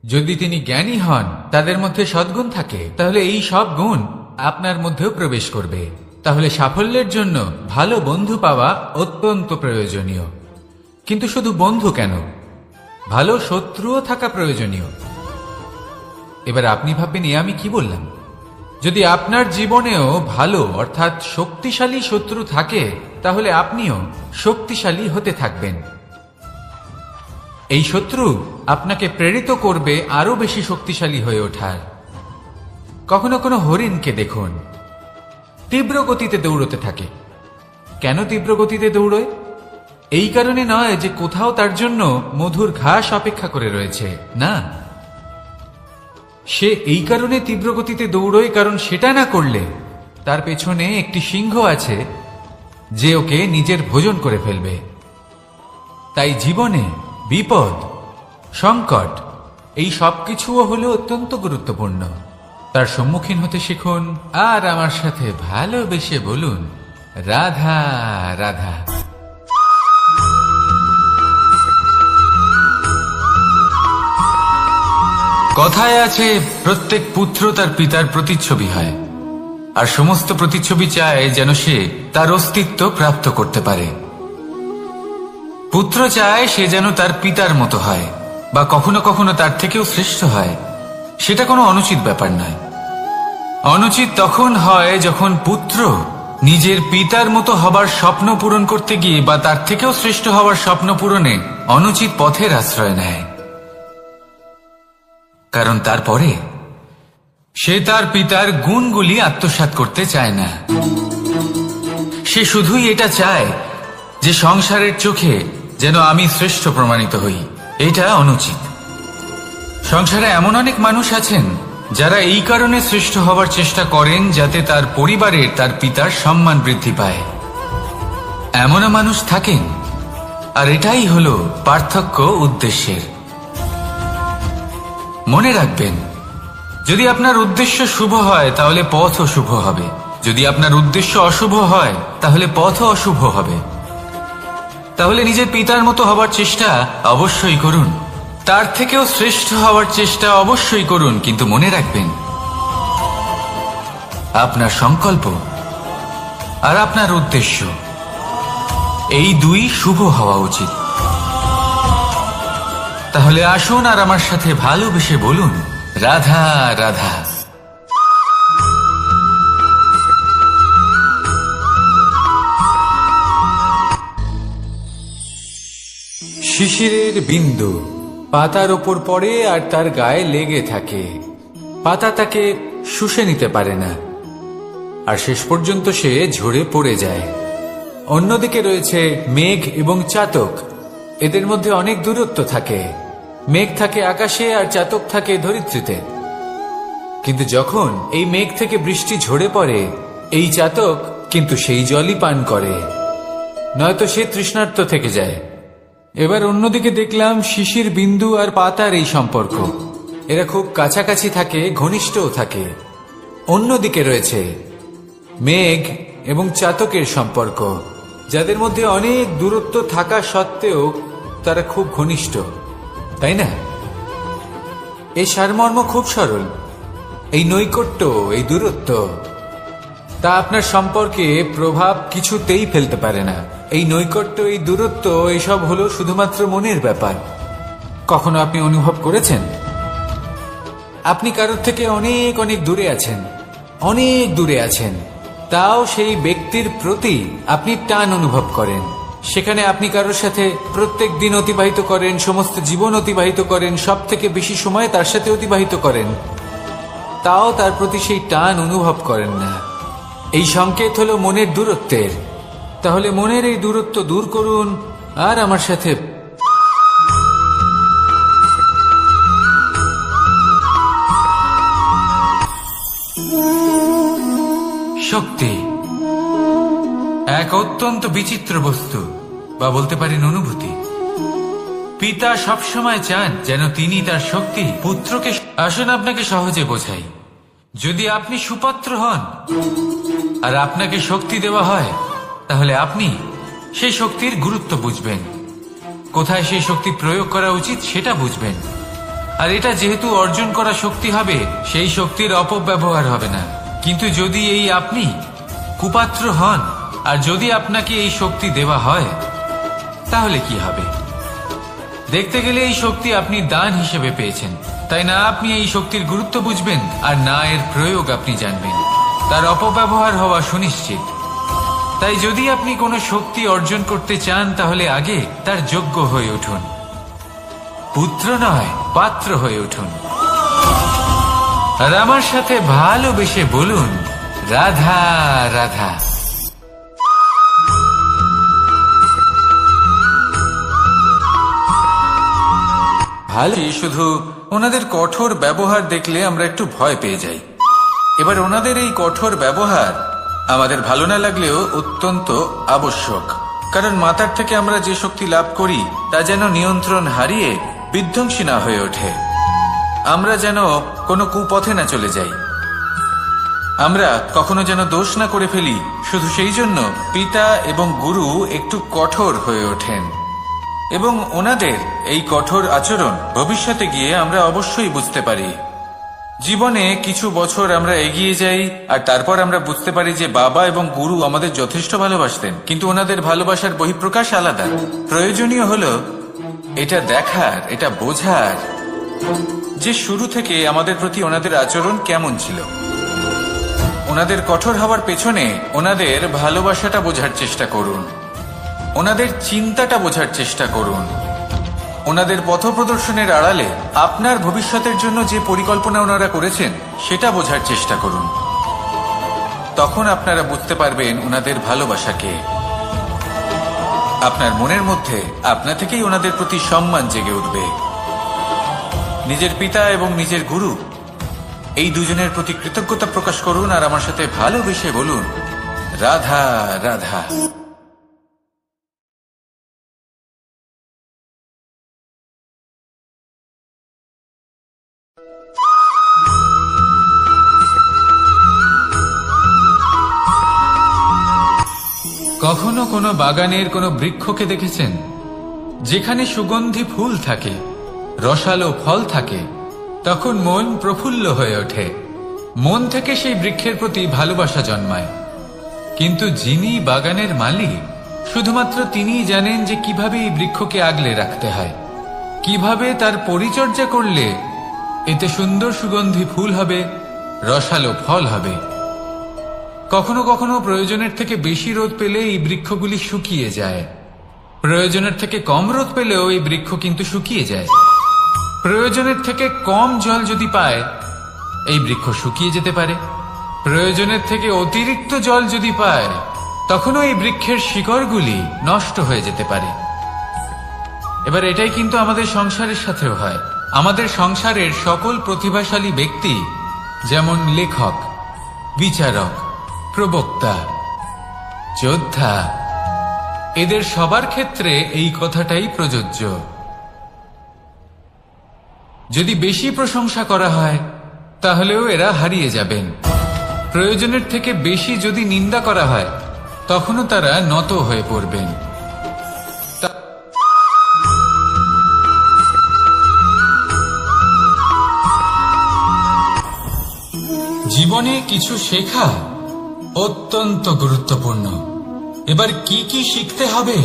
Speaker 1: যদি তিনি জ্ঞানী হন, তাদের মধ্যে সদ্গুণ থাকে, তাহলে এই সব গুণ আপনার মধ্যেও প্রবেশ করবে। তাহলে সাফল্যের জন্য ভালো বন্ধু পাওয়া অত্যন্ত প্রয়োজনীয়। কিন্তু শুধু বন্ধু কেন, ভালো শত্রুও থাকা প্রয়োজনীয়। এবার আপনি ভাববেন, এ আমি কি বললাম? যদি আপনার জীবনেও ভালো অর্থাৎ শক্তিশালী শত্রু থাকে, তাহলে আপনিও শক্তিশালী হতে থাকবেন। এই শত্রু আপনাকে প্রেরিত করবে আরো বেশি শক্তিশালী হয়ে ওঠার। কখনো কোনো হরিণকে দেখুন, তীব্র গতিতে দৌড়তে থাকে। কেন তীব্র গতিতে দৌড়য়? এই কারণে নয় যে কোথাও তার জন্য মধুর ঘাস অপেক্ষা করে রয়েছে, না। সে এই কারণে তীব্র গতিতে দৌড়য়, কারণ সেটা না করলে তার পেছনে একটি সিংহ আছে যে ওকে নিজের ভোজন করে ফেলবে। তাই জীবনে বিপদ, সংকট এই সবকিছুও হলো অত্যন্ত গুরুত্বপূর্ণ। তার সম্মুখীন হতে শিখুন আর আমার সাথে ভালোবেসে বলুন, রাধা রাধা। কথায় আছে, প্রত্যেক পুত্র তার পিতার প্রতিচ্ছবি হয়, আর সমস্ত প্রতিচ্ছবি চায় যেন সে তার অস্তিত্ব প্রাপ্ত করতে পারে। পুত্র চায় সে যেন তার পিতার মতো হয়, বা কখনো কখনো তার থেকেও শ্রেষ্ঠ হয়। সেটা কোনো অনুচিত ব্যাপার নয়। অনুচিত তখন হয় যখন পুত্র নিজের পিতার মতো হবার স্বপ্ন পূরণ করতে গিয়ে বা তার থেকেও শ্রেষ্ঠ হওয়ার স্বপ্ন পূরণে অনুচিত পথের আশ্রয় নেয়। কারণ তারপরে সে তার পিতার গুণগুলি আত্মসাৎ করতে চায় না। সে শুধুই এটা চায় যে সংসারের চোখে যেন আমি শ্রেষ্ঠ প্রমাণিত হই। এটা অনুচিত। সংসারে এমন অনেক মানুষ আছেন যারা এই কারণে শ্রেষ্ঠ হওয়ার চেষ্টা করেন যাতে তার পরিবারের তার পিতার সম্মান বৃদ্ধি পায়। এমনও মানুষ থাকেন, আর এটাই হলো পার্থক্য উদ্দেশ্যের। মনে রাখবেন, যদি আপনার উদ্দেশ্য শুভ হয় তাহলে পথও শুভ হবে, যদি আপনার উদ্দেশ্য অশুভ হয় তাহলে পথও অশুভ হবে। তাহলে নিজের পিতার মতো হবার চেষ্টা অবশ্যই করুন, তার থেকেও শ্রেষ্ঠ হওয়ার চেষ্টা অবশ্যই করুন, কিন্তু মনে রাখবেন আপনার সংকল্প আর আপনার উদ্দেশ্য এই দুই শুভ হওয়া উচিত। তাহলে আসুন আর আমার সাথে ভালোবেসে বলুন, রাধা রাধা। শিশিরের বিন্দু পাতার ওপর পড়ে আর তার গায়ে লেগে থাকে। পাতা তাকে শুষে নিতে পারে না, আর শেষ পর্যন্ত সে ঝরে পড়ে যায়। অন্যদিকে রয়েছে মেঘ এবং চাতক। এদের মধ্যে অনেক দূরত্ব থাকে। মেঘ থাকে আকাশে আর চাতক থাকে ধরিত্রীতে। কিন্তু যখন এই মেঘ থেকে বৃষ্টি ঝরে পড়ে, এই চাতক কিন্তু সেই জলই পান করে, নয়তো সে তৃষ্ণার্ত থেকে যায়। এবার অন্যদিকে দেখলাম শিশির বিন্দু আর পাতার এই সম্পর্ক। এরা খুব কাছাকাছি থাকে, ঘনিষ্ঠও থাকে। অন্যদিকে রয়েছে মেঘ এবং চাতকের সম্পর্ক, যাদের মধ্যে অনেক দূরত্ব থাকা সত্ত্বেও তারা খুব ঘনিষ্ঠ, তাই না? এই সারমর্ম খুব সরল। এই নৈকট্য, এই দূরত্ব, তা আপনার সম্পর্কে প্রভাব কিছুতেই ফেলতে পারে না। এই নৈকট্য, এই দূরত্ব, এসব হলো শুধুমাত্র মনের ব্যাপার। কখনো আপনি অনুভব করেছেন আপনি কারোর থেকে অনেক অনেক দূরে আছেন, অনেক দূরে আছেন, তাও সেই ব্যক্তির প্রতি আপনি টান অনুভব করেন। সেখানে আপনি কারোর সাথে প্রত্যেক দিন অতিবাহিত করেন, সমস্ত জীবন অতিবাহিত করেন, সব থেকে বেশি সময় তার সাথে অতিবাহিত করেন, তাও তার প্রতি সেই টান অনুভব করেন না। এই সংকেত হলো মনের দূরত্বের। তাহলে মনের এই দূরত্ব দূর করুন আর আমার সাথে শক্তি এক অত্যন্ত বিচিত্র বস্তু, বা বলতে পারেন অনুভূতি। পিতা সবসময় চান যেন তিনি তার শক্তি পুত্রকে। আসুন আপনাকে সহজে বোঝাই। যদি আপনি সুপাত্র হন আর আপনাকে শক্তি দেওয়া হয়, তাহলে আপনি সেই শক্তির গুরুত্ব বুঝবেন, কোথায় সেই শক্তি প্রয়োগ করা উচিত সেটা বুঝবেন। আর এটা যেহেতু অর্জন করা শক্তি হবে, সেই শক্তির অপব্যবহার হবে না। কিন্তু যদি এই আপনি কুপাত্র হন আর যদি আপনাকে এই শক্তি দেওয়া হয়, তাহলে কি হবে? দেখতে গেলে এই শক্তি আপনি দান হিসেবে পেয়েছেন, তাই না আপনি এই শক্তির গুরুত্ব বুঝবেন আর না এর প্রয়োগ আপনি জানবেন। তার অপব্যবহার হওয়া সুনিশ্চিত। তাই যদি আপনি কোনো শক্তি অর্জন করতে চান, তাহলে আগে তার যোগ্য হয়ে উঠুন। পুত্র নয়, পাত্র হয়ে উঠুন। আর আমার সাথে ভালোবেসে বলুন, রাধা রাধা। ভালো শুধু ওনাদের কঠোর ব্যবহার দেখলে আমরা একটু ভয় পেয়ে যাই। এবার ওনাদের এই কঠোর ব্যবহার আমাদের ভালো না লাগলেও অত্যন্ত আবশ্যক, কারণ মাতার থেকে আমরা যে শক্তি লাভ করি তা যেন নিয়ন্ত্রণ হারিয়ে বিধ্বংসী না হয়ে ওঠে, আমরা যেন কোনো কুপথে না চলে যাই, আমরা কখনো যেন দোষ না করে ফেলি। শুধু সেই জন্য পিতা এবং গুরু একটু কঠোর হয়ে ওঠেন, এবং ওনাদের এই কঠোর আচরণ ভবিষ্যতে গিয়ে আমরা অবশ্যই বুঝতে পারি। জীবনে কিছু বছর আমরা এগিয়ে যাই আর তারপর আমরা বুঝতে পারি যে বাবা এবং গুরু আমাদের যথেষ্ট ভালোবাসতেন, কিন্তু ওনাদের ভালোবাসার বহিঃপ্রকাশ আলাদা। প্রয়োজনীয় হলো এটা দেখার, এটা বোঝার যে শুরু থেকে আমাদের প্রতি ওনাদের আচরণ কেমন ছিল। ওনাদের কঠোর হওয়ার পেছনে ওনাদের ভালোবাসাটা বোঝার চেষ্টা করুন, ওনাদের চিন্তাটা বোঝার চেষ্টা করুন, ওনাদের পথপ্রদর্শনের আড়ালে আপনার ভবিষ্যতের জন্য যে পরিকল্পনা ওনারা করেছেন সেটা বোঝার চেষ্টা করুন। তখন আপনারা বুঝতে পারবেন ওনাদের ভালোবাসাকে। আপনার মনের মধ্যে আপনা থেকেই ওনাদের প্রতি সম্মান জেগে উঠবে। নিজের পিতা এবং নিজের গুরু এই দুজনের প্রতি কৃতজ্ঞতা প্রকাশ করুন আর আমার সাথে ভালোবেসে বলুন, রাধা রাধা। কখনো কোনো বাগানের কোনো বৃক্ষকে দেখেছেন যেখানে সুগন্ধি ফুল থাকে, রসালো ফল থাকে? তখন মন প্রফুল্ল হয়ে ওঠে, মন থেকে সেই বৃক্ষের প্রতি ভালোবাসা জন্মায়। কিন্তু যিনি বাগানের মালিক শুধুমাত্র তিনিই জানেন যে কিভাবে এই বৃক্ষকে আগলে রাখতে হয়, কিভাবে তার পরিচর্যা করলে এতে সুন্দর সুগন্ধি ফুল হবে, রসালো ফল হবে। কখনো কখনো প্রয়োজনের থেকে বেশি রোদ পেলে এই বৃক্ষগুলি শুকিয়ে যায়, প্রয়োজনের থেকে কম রোদ পেলেও এই বৃক্ষ কিন্তু শুকিয়ে যায়। প্রয়োজনের থেকে কম জল যদি পায় এই বৃক্ষ শুকিয়ে যেতে পারে, প্রয়োজনের থেকে অতিরিক্ত জল যদি পায় তখনও এই বৃক্ষের শিকড়গুলি নষ্ট হয়ে যেতে পারে। এবার এটাই কিন্তু আমাদের সংসারের সাথেও হয়। আমাদের সংসারের সকল প্রতিভাশালী ব্যক্তি, যেমন লেখক, বিচারক, প্রবক্তা, যোদ্ধা, এদের সবার ক্ষেত্রে এই কথাটাই প্রযোজ্য। যদি বেশি প্রশংসা করা হয় তাহলেও এরা হারিয়ে যাবেন, প্রয়োজনের থেকে বেশি যদি নিন্দা করা হয় তখনও তারা নত হয়ে পড়বেন। জীবনে কিছু শেখা অত্যন্ত গুরুত্বপূর্ণ। এবার কি কি শিখতে হবে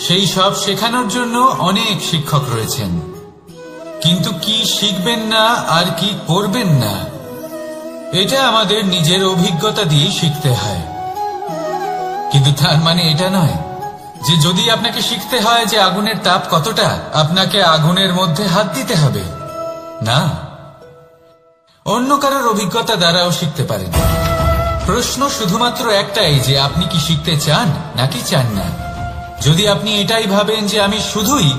Speaker 1: সেই সব শেখানোর জন্য অনেক শিক্ষক রয়েছেন, কিন্তু কি শিখবেন না আর কি করবেন না এটা আমাদের নিজের অভিজ্ঞতা দিয়ে শিখতে হয়। কিন্তু তার মানে এটা নয় যে যদি আপনাকে শিখতে হয় যে আগুনের তাপ কতটা, আপনাকে আগুনের মধ্যে হাত দিতে হবে। না, অন্য কারোর অভিজ্ঞতা দ্বারাও শিখতে পারেন। প্রশ্ন শুধুমাত্র একটাই যে আপনি কি শিখতে চান নাকি চান না। যদি আপনি এটাই ভাবেন যে আমি শুধুই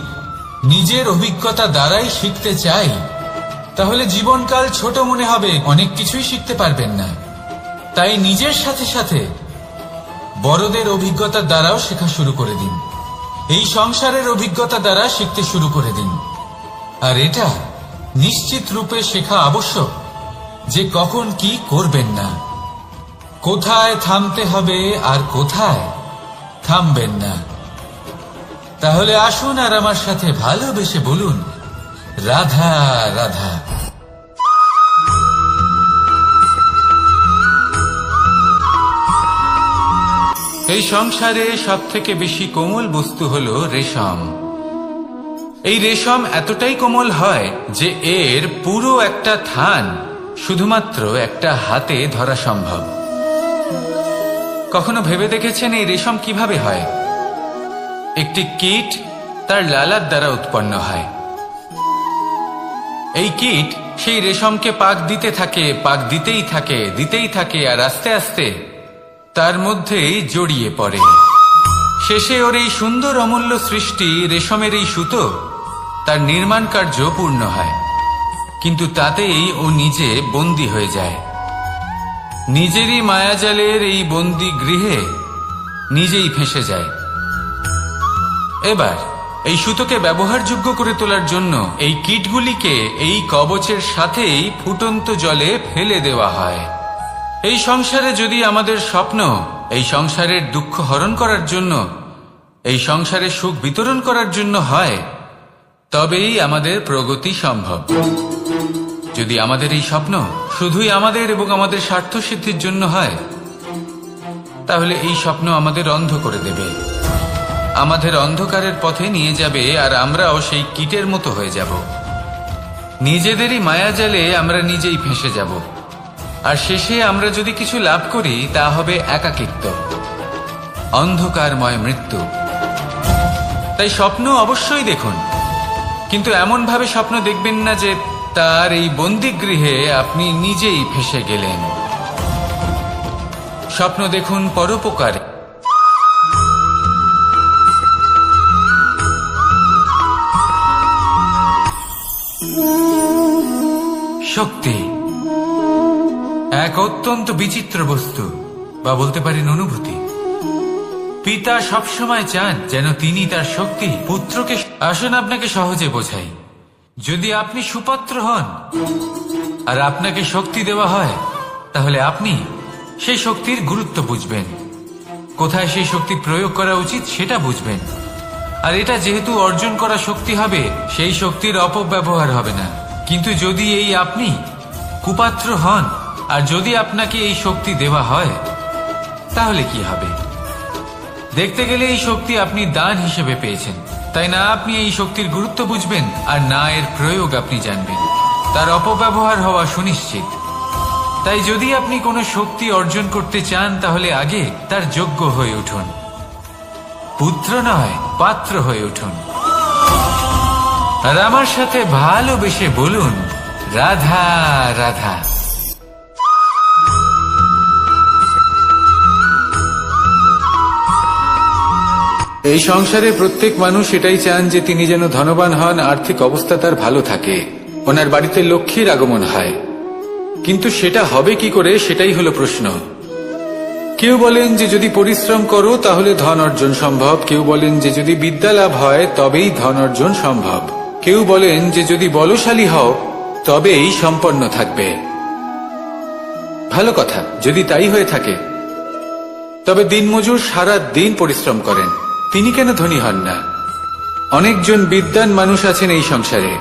Speaker 1: নিজের অভিজ্ঞতা দ্বারাই শিখতে চাই, তাহলে জীবনকাল ছোট মনে হবে, অনেক কিছুই শিখতে পারবেন না। তাই নিজের সাথে সাথে বড়দের অভিজ্ঞতা দ্বারাও শেখা শুরু করে দিন, এই সংসারের অভিজ্ঞতা দ্বারা শিখতে শুরু করে দিন। আর এটা নিশ্চিত রূপে শেখা আবশ্যক যে কখন কি করবেন না, কোথায় থামতে হবে আর কোথায় থামবেন না। তাহলে আসুন আর আমার সাথে ভালোবেসে বলুন, রাধা রাধা। এই সংসারে সব থেকে বেশি কোমল বস্তু হলো রেশম। এই রেশম এতটাই কোমল হয় যে এর পুরো একটা থান শুধুমাত্র একটা হাতে ধরা সম্ভব। কখনো ভেবে দেখেছেন এই রেশম কিভাবে হয়? একটি কীট তার লালার দ্বারা উৎপন্ন হয়। এই কীট সেই রেশমকে পাক দিতে থাকে, পাক দিতেই থাকে, দিতেই থাকে, আর আস্তে আস্তে তার মধ্যেই জড়িয়ে পড়ে। শেষে ওর এই সুন্দর অমূল্য সৃষ্টি রেশমের এই সুতো, তার নির্মাণ কার্য পূর্ণ হয়। কিন্তু তাতেই ও নিজে বন্দী হয়ে যায়। নিজেরই মায়াজালের এই বন্দী গৃহে নিজেই ফেঁসে যায়। এবার এই সুতোকে ব্যবহারযোগ্য করে তোলার জন্য এই কীটগুলিকে এই কবচের সাথেই ফুটন্ত জলে ফেলে দেওয়া হয়। এই সংসারে যদি আমাদের স্বপ্ন এই সংসারের দুঃখ হরণ করার জন্য, এই সংসারে সুখ বিতরণ করার জন্য হয়, তবেই আমাদের প্রগতি সম্ভব। যদি আমাদের এই স্বপ্ন শুধুই আমাদের এবং আমাদের স্বার্থ সিদ্ধির জন্য হয়, তাহলে এই স্বপ্ন আমাদের অন্ধ করে দেবে, আমাদের অন্ধকারের পথে নিয়ে যাবে, আর আমরাও সেই কীটের মতো হয়ে যাব। নিজেদেরই মায়াজালে আমরা নিজেই ফেঁসে যাব, আর শেষে আমরা যদি কিছু লাভ করি তা হবে একাকিত্ব, অন্ধকারময় মৃত্যু। তাই স্বপ্ন অবশ্যই দেখুন, কিন্তু এমন ভাবে স্বপ্ন দেখবেন না যে তার এই বন্দিগৃহে আপনি নিজেই ফেঁসে গেলেন। স্বপ্ন দেখুন পরোপকারে। শক্তি এক অত্যন্ত বিচিত্র বস্তু, বা বলতে পারেন অনুভূতি। পিতা সবসময় চান যেন তিনি তার শক্তি পুত্রকে। আসুন আপনাকে সহজে বোঝাই। যদি আপনি সুপাত্র হন আর আপনাকে শক্তি দেওয়া হয়, তাহলে আপনি সেই শক্তির গুরুত্ব বুঝবেন, কোথায় সেই শক্তি প্রয়োগ করা উচিত সেটা বুঝবেন। আর এটা যেহেতু অর্জন করা শক্তি হবে, সেই শক্তির অপব্যবহার হবে না। কিন্তু যদি এই আপনি কুপাত্র হন আর যদি আপনাকে এই শক্তি দেওয়া হয়, তাহলে কি হবে? দেখতে গেলে এই শক্তি আপনি দান হিসেবে পেয়েছেন, তাই না আপনি এই শক্তির গুরুত্ব বুঝবেন আর না এর প্রয়োগ আপনি জানবেন। তার অপব্যবহার হওয়া সুনিশ্চিত। তাই যদি আপনি কোনো শক্তি অর্জন করতে চান, তাহলে আগে তার যোগ্য হয়ে উঠুন, পুত্র নয় পাত্র হয়ে উঠুন। আর আমার সাথে ভালোবেসে বলুন, রাধা রাধা। এই সংসারে প্রত্যেক মানুষ এটাই চান যে তিনি যেন ধনবান হন, আর্থিক অবস্থা তার ভালো থাকে, ওনার বাড়িতে লক্ষ্মীর আগমন হয়। কিন্তু সেটা হবে কি করে, সেটাই হলো প্রশ্ন। কেউ বলেন যে যদি পরিশ্রম করো তাহলে ধন অর্জন সম্ভব, কেউ বলেন যে যদি বিদ্যা লাভ হয় তবেই ধন অর্জন সম্ভব, কেউ বলেন যে যদি বলশালী হও তবেই সম্পন্ন থাকবে। ভালো কথা, যদি তাই হয়ে থাকে, তবে দিনমজুর সারা দিন পরিশ্রম করেন, তিনি কেন ধনী হন না? অনেকজন বিদ্বান মানুষ আছেন এই সংসারে,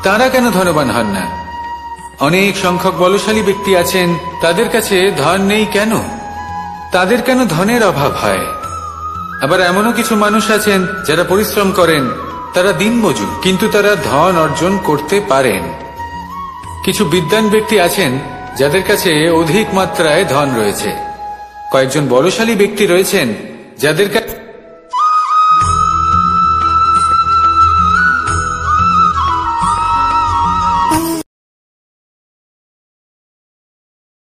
Speaker 1: তারা কেন ধনবান হন না? অনেক সংখ্যক বলশালী ব্যক্তি আছেন, তাদের কাছে ধন নেই কেন? তাদের কেন ধনের অভাব হয়? আবার এমনও কিছু মানুষ আছেন যারা পরিশ্রম করেন, তারা দিনমজুর, কিন্তু তারা ধন অর্জন করতে পারেন। কিছু বিদ্বান ব্যক্তি আছেন যাদের কাছে অধিক মাত্রায় ধন রয়েছে। কয়েকজন বলশালী ব্যক্তি রয়েছেন যাদের কাছে